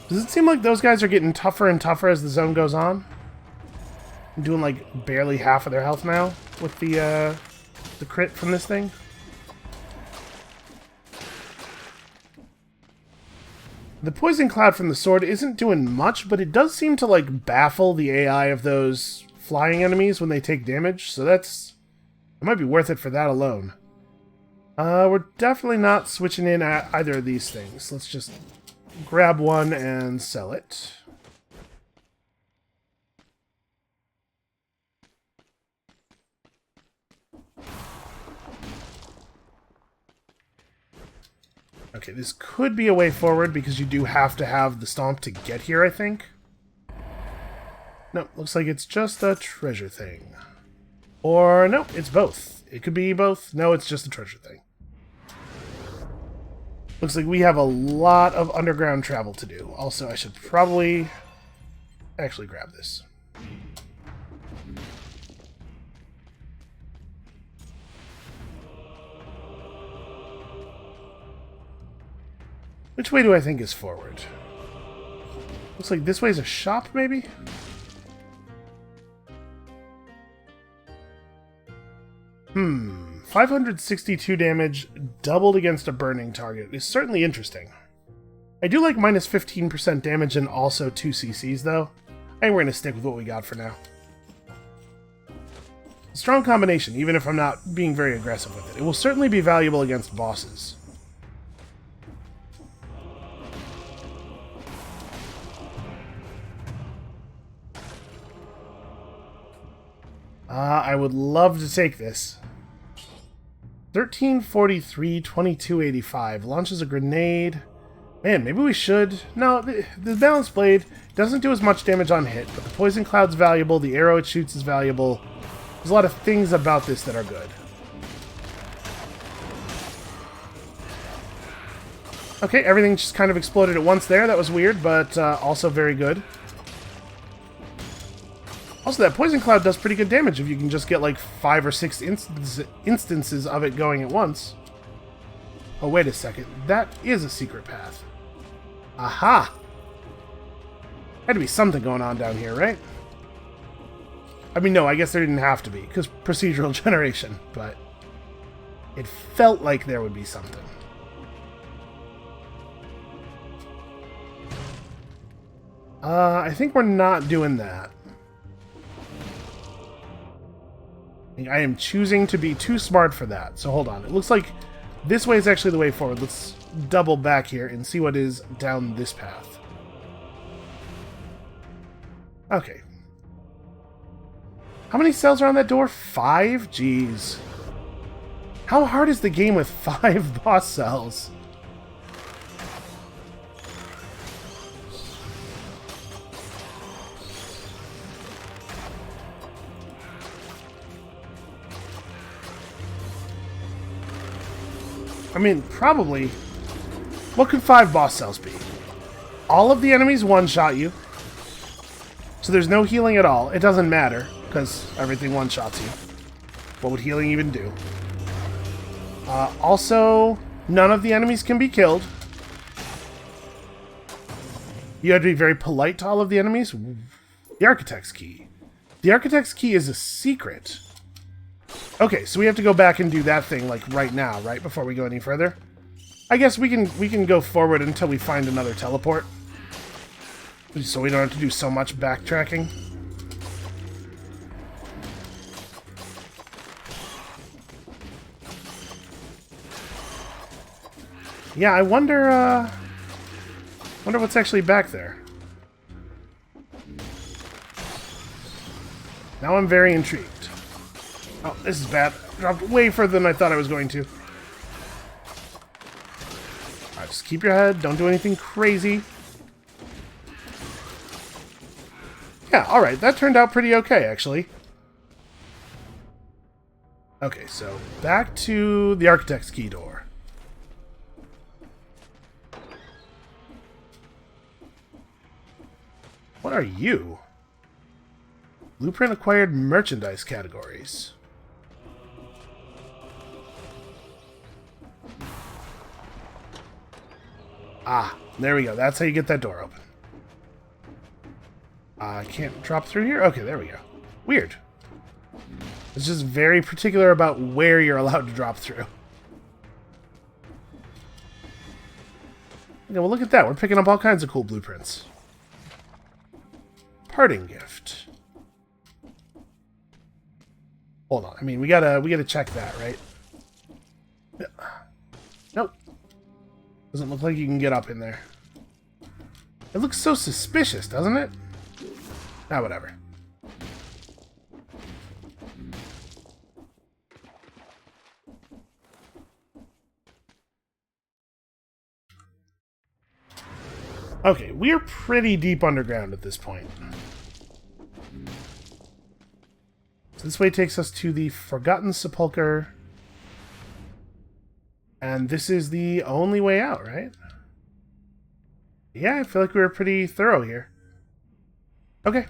Does it seem like those guys are getting tougher and tougher as the zone goes on? I'm doing like barely half of their health now with the crit from this thing. The poison cloud from the sword isn't doing much, but it does seem to, like, baffle the AI of those flying enemies when they take damage, so it might be worth it for that alone. We're definitely not switching in at either of these things. Let's just grab one and sell it. Okay, this could be a way forward because you do have to have the stomp to get here, I think. No, looks like it's just a treasure thing. Or, no, it's both. It could be both. No, it's just a treasure thing. Looks like we have a lot of underground travel to do. Also, I should probably actually grab this. Which way do I think is forward? Looks like this way's a shop, maybe? 562 damage doubled against a burning target is certainly interesting. I do like minus 15% damage and also 2 CCs, though. I think we're going to stick with what we got for now. A strong combination, even if I'm not being very aggressive with it. It will certainly be valuable against bosses. I would love to take this. 1343, 2285. Launches a grenade. Man, maybe we should. No, the balanced blade doesn't do as much damage on hit, but the poison cloud's valuable, the arrow it shoots is valuable. There's a lot of things about this that are good. Okay, everything just kind of exploded at once there. That was weird, but also very good. Also, that poison cloud does pretty good damage if you can just get like 5 or 6 instances of it going at once. Oh, wait a second. That is a secret path. Aha! Had to be something going on down here, right? I mean, no, I guess there didn't have to be, because procedural generation, but it felt like there would be something. I think we're not doing that. I am choosing to be too smart for that, so hold on. It looks like this way is actually the way forward. Let's double back here and see what is down this path. Okay. How many cells are on that door? 5? Jeez. How hard is the game with 5 boss cells? I mean, probably. What could 5 boss cells be? All of the enemies one-shot you. So there's no healing at all. It doesn't matter, because everything one-shots you. What would healing even do? Also, none of the enemies can be killed. You have to be very polite to all of the enemies. The Architect's Key. The Architect's Key is a secret. Okay, so we have to go back and do that thing, like, right now, right? Before we go any further. I guess we can go forward until we find another teleport. So we don't have to do so much backtracking. Yeah, I wonder what's actually back there. Now I'm very intrigued. Oh, this is bad. Dropped way further than I thought I was going to. Alright, just keep your head. Don't do anything crazy. Yeah, alright. That turned out pretty okay, actually. Okay, so back to the Architect's Key door. What are you? Blueprint acquired merchandise categories. Ah, there we go. That's how you get that door open. I can't drop through here? Okay, there we go. Weird. It's just very particular about where you're allowed to drop through. Yeah, well, look at that. We're picking up all kinds of cool blueprints. Parting gift. Hold on. I mean, we gotta check that, right? Nope. Doesn't look like you can get up in there. It looks so suspicious, doesn't it? Ah, whatever. Okay, we're pretty deep underground at this point. So this way takes us to the Forgotten Sepulcher. And this is the only way out, right? Yeah, I feel like we were pretty thorough here. Okay.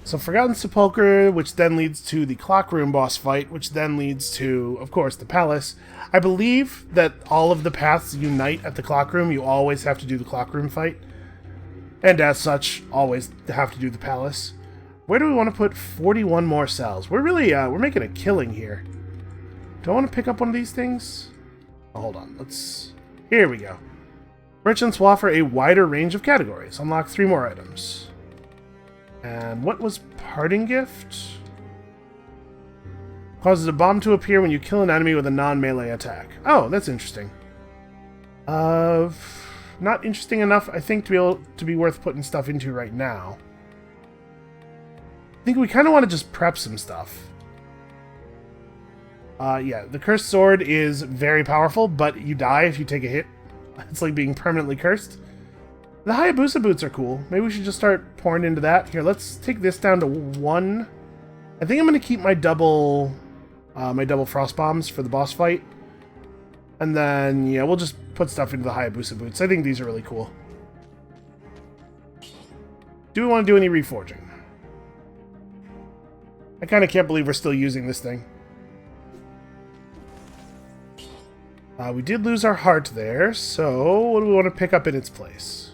So Forgotten Sepulcher, which then leads to the Clock Room boss fight, which then leads to, of course, the Palace. I believe that all of the paths unite at the Clock Room. You always have to do the Clock Room fight. And as such, always have to do the Palace. Where do we want to put 41 more cells? We're really, we're making a killing here. Do I want to pick up one of these things? Oh, hold on, let's... Here we go. Merchants will offer a wider range of categories. Unlock 3 more items. And what was Parting Gift? Causes a bomb to appear when you kill an enemy with a non-melee attack. Oh, that's interesting. Not interesting enough, I think, to be able to be worth putting stuff into right now. I think we kind of want to just prep some stuff. Yeah, the Cursed Sword is very powerful, but you die if you take a hit. It's like being permanently cursed. The Hayabusa boots are cool. Maybe we should just start pouring into that. Here, let's take this down to 1. I think I'm going to keep my double frost bombs for the boss fight. And then, yeah, we'll just put stuff into the Hayabusa boots. I think these are really cool. Do we want to do any reforging? I kind of can't believe we're still using this thing. We did lose our heart there, so what do we want to pick up in its place?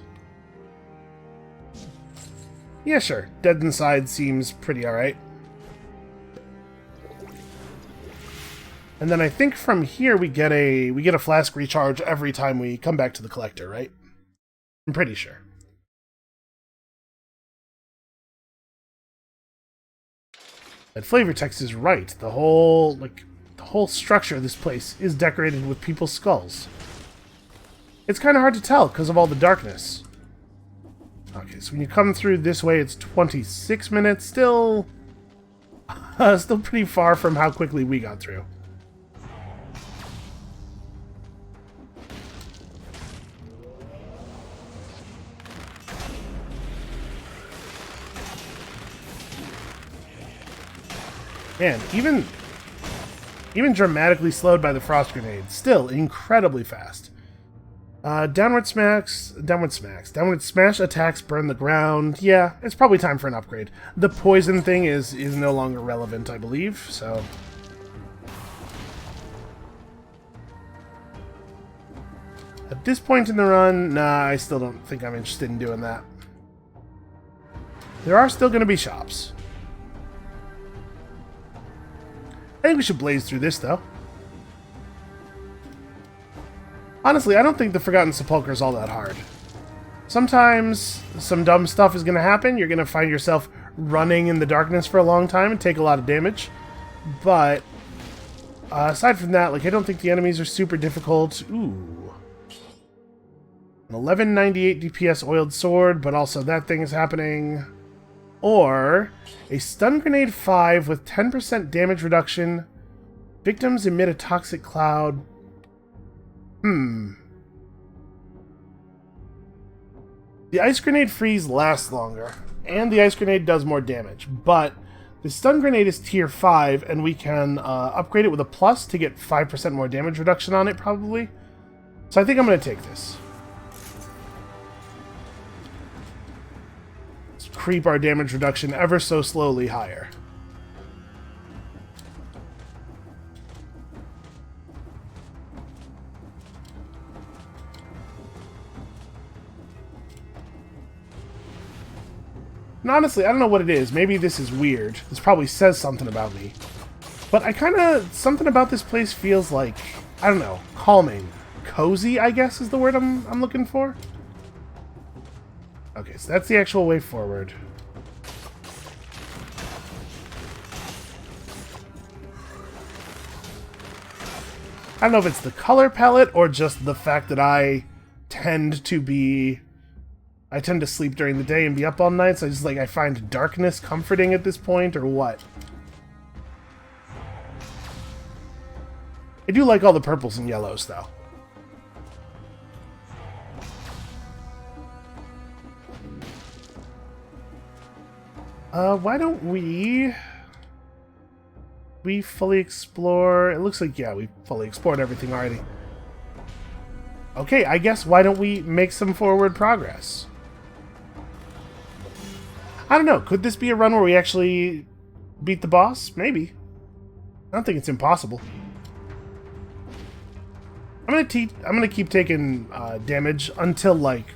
Yeah, sure. Dead Inside seems pretty alright. And then I think from here we get a flask recharge every time we come back to the collector, right? I'm pretty sure. That flavor text is right. The whole structure of this place is decorated with people's skulls. It's kind of hard to tell because of all the darkness. Okay, so when you come through this way, it's 26 minutes. Still pretty far from how quickly we got through. Man, even dramatically slowed by the frost grenade, still incredibly fast. Downward smash attacks burn the ground. Yeah, it's probably time for an upgrade. The poison thing is no longer relevant, I believe, so... At this point in the run, nah, I still don't think I'm interested in doing that. There are still going to be shops. I think we should blaze through this, though. Honestly, I don't think the Forgotten Sepulcher is all that hard. Sometimes some dumb stuff is going to happen. You're going to find yourself running in the darkness for a long time and take a lot of damage. But aside from that, like, I don't think the enemies are super difficult. Ooh. An 1198 DPS oiled sword, but also that thing is happening. Or a stun grenade 5 with 10% damage reduction. Victims emit a toxic cloud. The ice grenade freeze lasts longer, and the ice grenade does more damage, but the stun grenade is tier 5, and we can upgrade it with a plus to get 5% more damage reduction on it, probably. So I think I'm going to take this. Let's creep our damage reduction ever so slowly higher. And honestly, I don't know what it is. Maybe this is weird. This probably says something about me. But I something about this place feels like, I don't know, calming. cozy, I guess, is the word I'm looking for. Okay, so that's the actual way forward. I don't know if it's the color palette or just the fact that I tend to sleep during the day and be up all night, so I find darkness comforting at this point, or what? I do like all the purples and yellows, though. Why don't we fully explore? It looks like, yeah, we fully explored everything already. Okay, I guess why don't we make some forward progress? I don't know, could this be a run where we actually beat the boss? Maybe. I don't think it's impossible. I'm gonna keep taking damage until like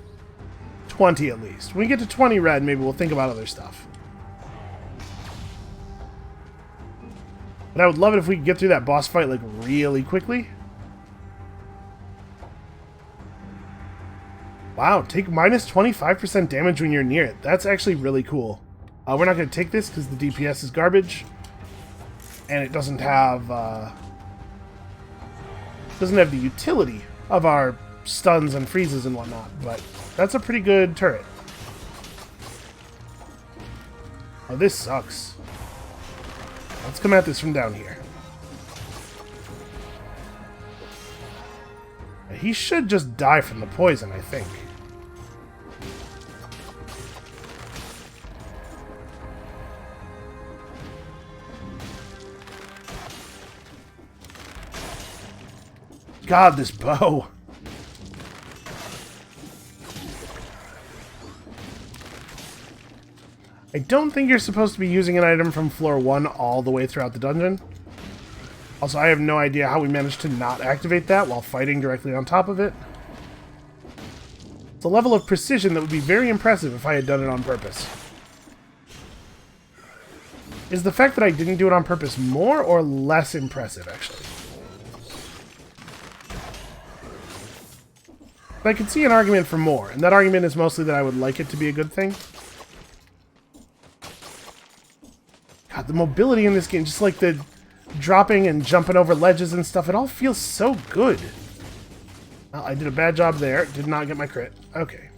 20 at least. When we get to 20 red, maybe we'll think about other stuff. But I would love it if we could get through that boss fight like really quickly. Wow, take minus 25% damage when you're near it. That's actually really cool. We're not going to take this because the DPS is garbage. And it doesn't have the utility of our stuns and freezes and whatnot. But that's a pretty good turret. Oh, this sucks. Let's come at this from down here. He should just die from the poison, I think. God, this bow. I don't think you're supposed to be using an item from floor 1 all the way throughout the dungeon. Also, I have no idea how we managed to not activate that while fighting directly on top of it. It's a level of precision that would be very impressive if I had done it on purpose. Is the fact that I didn't do it on purpose more or less impressive, actually? But I could see an argument for more, and that argument is mostly that I would like it to be a good thing. God, the mobility in this game, just like the dropping and jumping over ledges and stuff, it all feels so good. Well, I did a bad job there. Did not get my crit. Okay.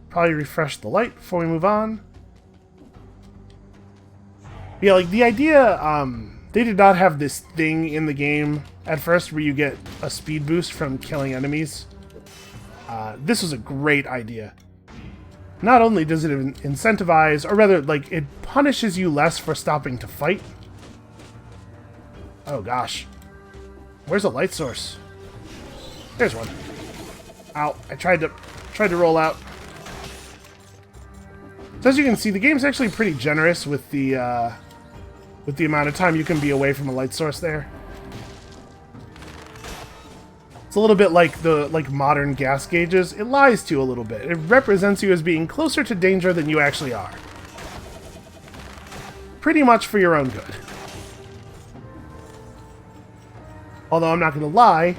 Probably refresh the light before we move on. Yeah, like the idea, they did not have this thing in the game at first where you get a speed boost from killing enemies. This was a great idea. Not only does it incentivize, or rather, like, it punishes you less for stopping to fight. Oh gosh. Where's a light source? There's one. Ow, I tried to roll out. So as you can see, the game's actually pretty generous with the amount of time you can be away from a light source there. It's a little bit like the modern gas gauges. It lies to you a little bit. It represents you as being closer to danger than you actually are. Pretty much for your own good. Although I'm not going to lie,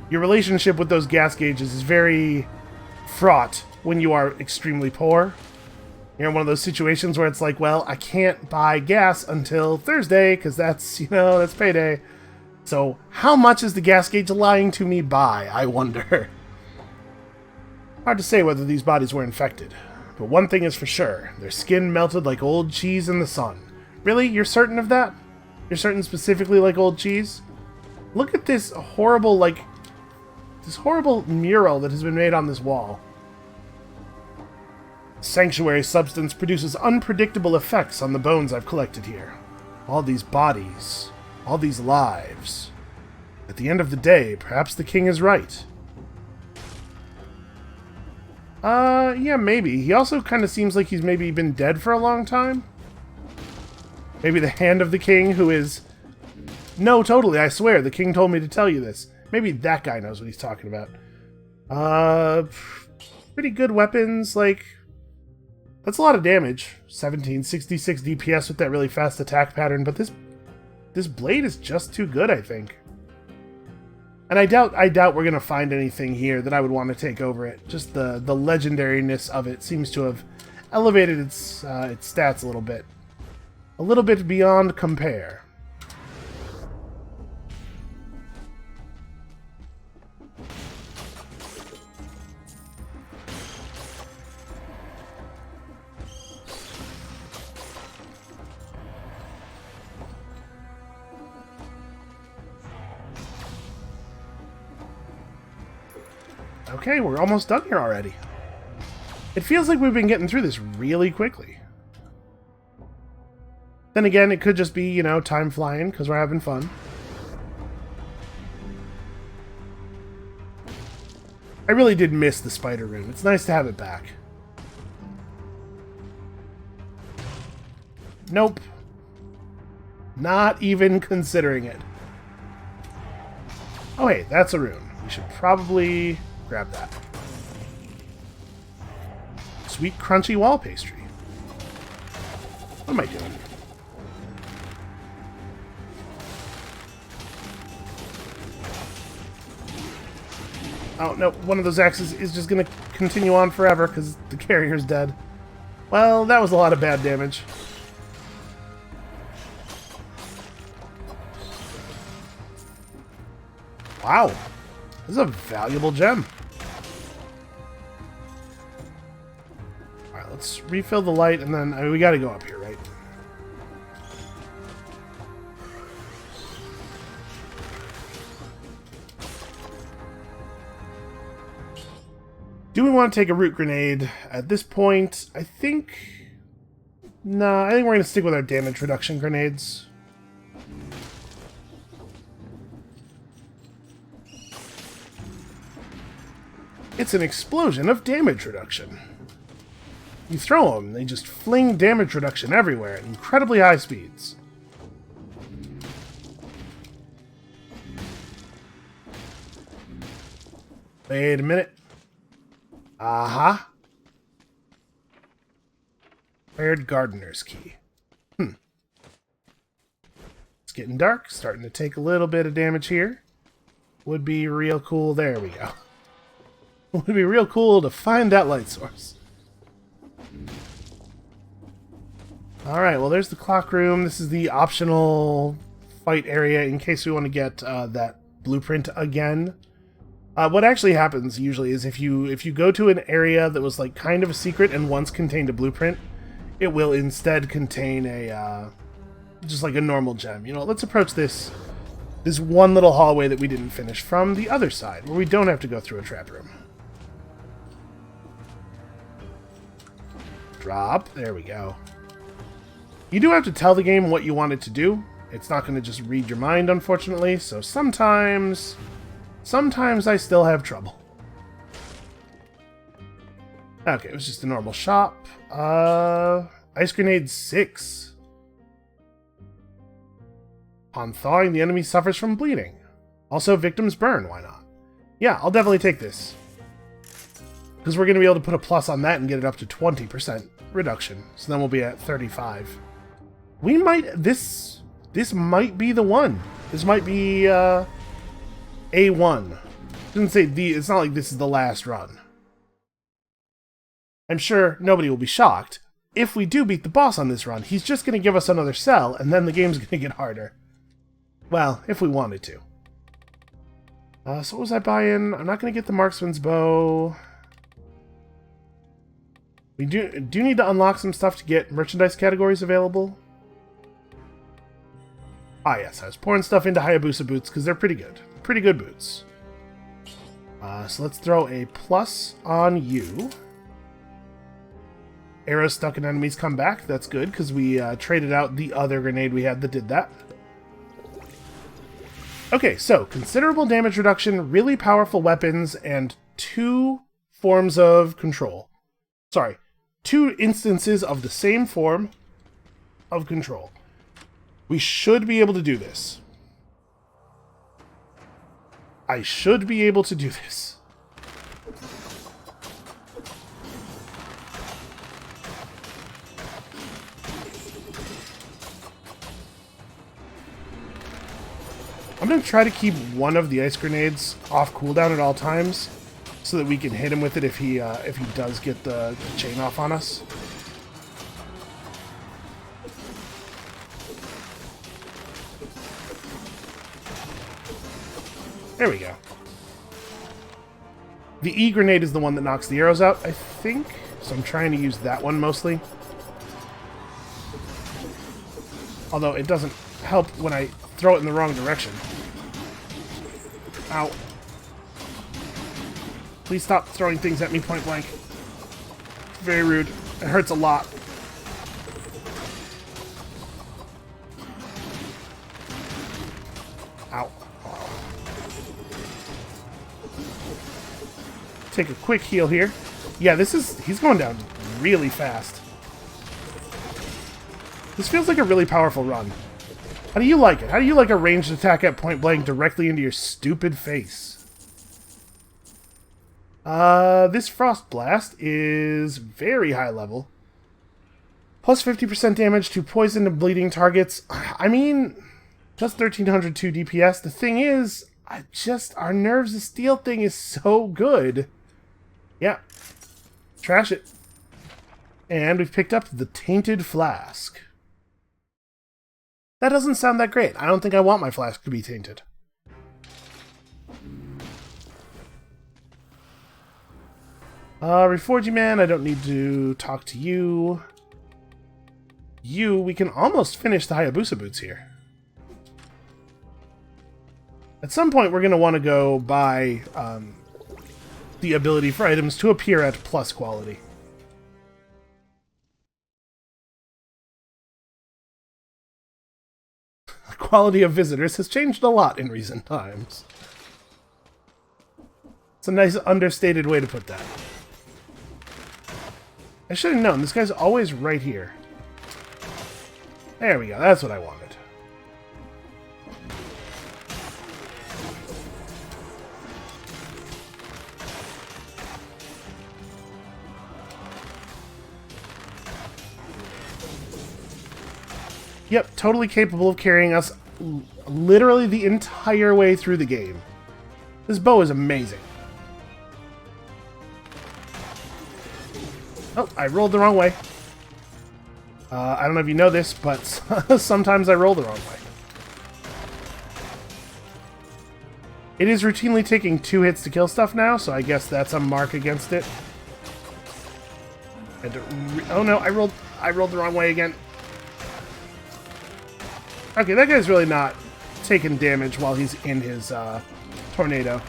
your relationship with those gas gauges is very fraught when you are extremely poor. You're in one of those situations where it's like, well, I can't buy gas until Thursday because that's, that's payday. So how much is the gas gauge lying to me by, I wonder? Hard to say whether these bodies were infected. But one thing is for sure, their skin melted like old cheese in the sun. Really? You're certain of that? You're certain specifically like old cheese? Look at this horrible, this horrible mural that has been made on this wall. Sanctuary substance produces unpredictable effects on the bones I've collected here. All these bodies, all these lives. At the end of the day, perhaps the king is right. Yeah, maybe. He also kind of seems like he's maybe been dead for a long time. Maybe the hand of the king who is... No, totally, I swear, the king told me to tell you this. Maybe that guy knows what he's talking about. Pretty good weapons, that's a lot of damage. 1766 DPS with that really fast attack pattern, but this blade is just too good, I think. And I doubt we're gonna find anything here that I would want to take over it. Just the legendariness of it seems to have elevated its stats a little bit beyond compare. Okay, we're almost done here already. It feels like we've been getting through this really quickly. Then again, it could just be, you know, time flying because we're having fun. I really did miss the spider room. It's nice to have it back. Nope. Not even considering it. Oh, hey, that's a rune. We should probably grab that. Sweet, crunchy wall pastry. What am I doing? Oh, no, one of those axes is just going to continue on forever because the carrier's dead. Well, that was a lot of bad damage. Wow. This is a valuable gem. Alright, let's refill the light and then... I mean, we gotta go up here, right? Do we want to take a root grenade at this point? I think... Nah, I think we're going to stick with our damage reduction grenades. It's an explosion of damage reduction. You throw them, they just fling damage reduction everywhere at incredibly high speeds. Wait a minute. Aha. Paired Gardener's Key. It's getting dark, starting to take a little bit of damage here. Would be real cool. There we go. Would be real cool to find that light source. Alright, well there's the clock room. This is the optional fight area in case we want to get that blueprint again. What actually happens usually is if you go to an area that was like kind of a secret and once contained a blueprint, it will instead contain a just like a normal gem. You know, let's approach this one little hallway that we didn't finish from the other side, where we don't have to go through a trap room. Drop. There we go. You do have to tell the game what you want it to do. It's not going to just read your mind, unfortunately, so sometimes I still have trouble. Okay, it was just a normal shop. Ice grenade 6. Upon thawing, the enemy suffers from bleeding. Also, victims burn, why not? Yeah, I'll definitely take this. Because we're going to be able to put a plus on that and get it up to 20% reduction. So then we'll be at 35. We might... This might be the one. This might be, A1. Didn't say the... It's not like this is the last run. I'm sure nobody will be shocked. If we do beat the boss on this run, he's just going to give us another cell, and then the game's going to get harder. Well, if we wanted to. So what was I buying? I'm not going to get the marksman's bow. We do need to unlock some stuff to get merchandise categories available. Ah, yes, I was pouring stuff into Hayabusa boots because they're pretty good. Pretty good boots. So let's throw a plus on you. Arrows stuck in enemies come back. That's good because we traded out the other grenade we had that did that. Okay, so considerable damage reduction, really powerful weapons, and 2 forms of control. Sorry, 2 instances of the same form of control. We should be able to do this. I should be able to do this. I'm going to try to keep one of the ice grenades off cooldown at all times so that we can hit him with it if he does get the chain off on us. There we go. The E grenade is the one that knocks the arrows out, I think. So I'm trying to use that one mostly. Although it doesn't help when I throw it in the wrong direction. Ow. Please stop throwing things at me point blank. Very rude. It hurts a lot. Ow. Take a quick heal here. Yeah, he's going down really fast. This feels like a really powerful run. How do you like it? How do you like a ranged attack at point blank directly into your stupid face? This Frost Blast is very high level. Plus 50% damage to poison and bleeding targets. I mean, just 1302 DPS. The thing is, our Nerves of Steel thing is so good. Yeah. Trash it. And we've picked up the Tainted Flask. That doesn't sound that great. I don't think I want my flask to be tainted. Reforging Man, I don't need to talk to you. We can almost finish the Hayabusa boots here. At some point, we're going to want to go buy the ability for items to appear at plus quality. The quality of visitors has changed a lot in recent times. It's a nice understated way to put that. I should have known. This guy's always right here. There we go. That's what I wanted. Yep, totally capable of carrying us literally the entire way through the game. This bow is amazing. Oh, I rolled the wrong way. I don't know if you know this, but sometimes I roll the wrong way. It is routinely taking 2 hits to kill stuff now, so I guess that's a mark against it. Oh no, I rolled the wrong way again. Okay, that guy's really not taking damage while he's in his tornado.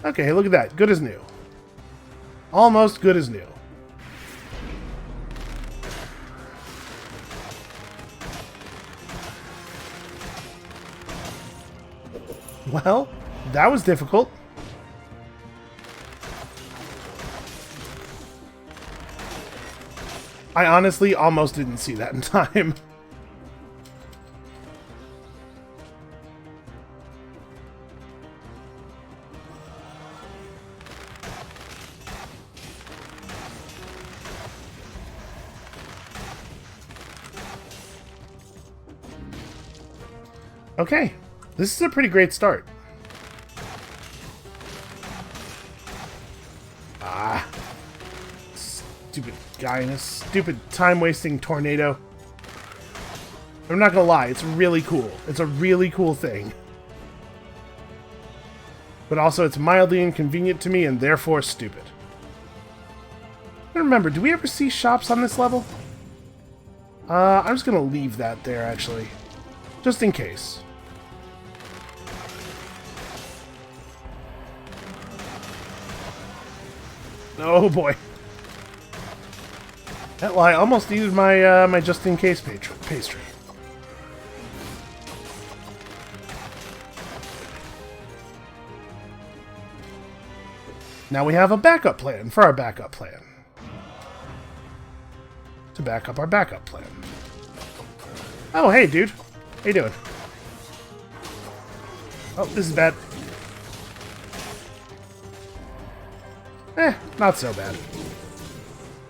Okay, look at that. Good as new. Almost good as new. Well, that was difficult. I honestly almost didn't see that in time. Okay, this is a pretty great start. Stupid guy in a stupid time-wasting tornado. I'm not gonna lie, it's really cool. It's a really cool thing. But also, it's mildly inconvenient to me and therefore stupid. And remember, do we ever see shops on this level? I'm just gonna leave that there, actually. Just in case. Oh boy. Well, I almost needed my my just-in-case pastry. Now we have a backup plan for our backup plan. To back up our backup plan. Oh, hey, dude. How you doing? Oh, this is bad. Not so bad.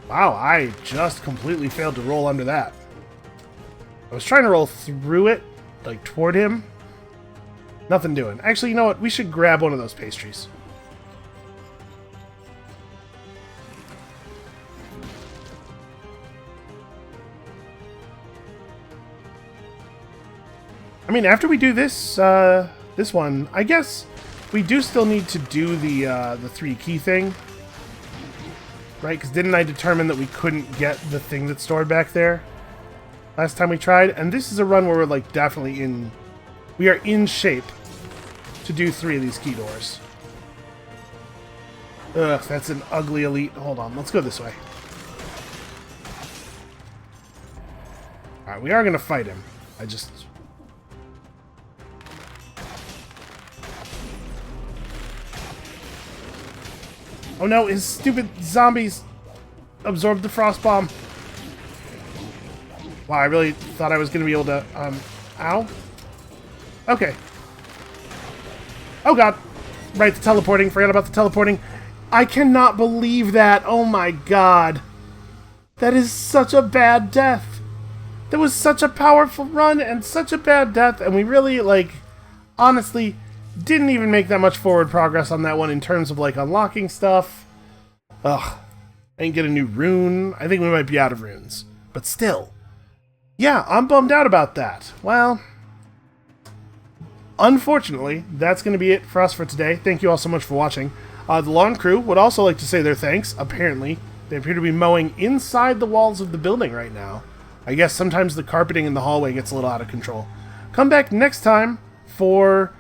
Wow, I just completely failed to roll under that. I was trying to roll through it, like toward him. Nothing doing. Actually, you know what? We should grab one of those pastries. I mean, after we do this, this one, I guess we do still need to do the 3 key thing. Right? Because didn't I determine that we couldn't get the thing that's stored back there last time we tried? And this is a run where we're, like, definitely in... We are in shape to do 3 of these key doors. Ugh, that's an ugly elite. Hold on, let's go this way. Alright, we are going to fight him. I just... Oh no, his stupid zombies absorbed the frost bomb. Wow, I really thought I was going to be able to, ow? Okay. Oh god. Right, the teleporting. Forgot about the teleporting. I cannot believe that. Oh my god. That is such a bad death. That was such a powerful run and such a bad death, and we really, like, honestly... didn't even make that much forward progress on that one in terms of, like, unlocking stuff. Ugh. I didn't get a new rune. I think we might be out of runes. But still. Yeah, I'm bummed out about that. Well, unfortunately, that's going to be it for us for today. Thank you all so much for watching. The lawn crew would also like to say their thanks. Apparently, they appear to be mowing inside the walls of the building right now. I guess sometimes the carpeting in the hallway gets a little out of control. Come back next time for...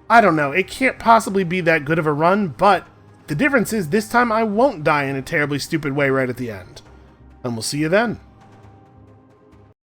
I don't know, it can't possibly be that good of a run, but the difference is this time I won't die in a terribly stupid way right at the end. And we'll see you then.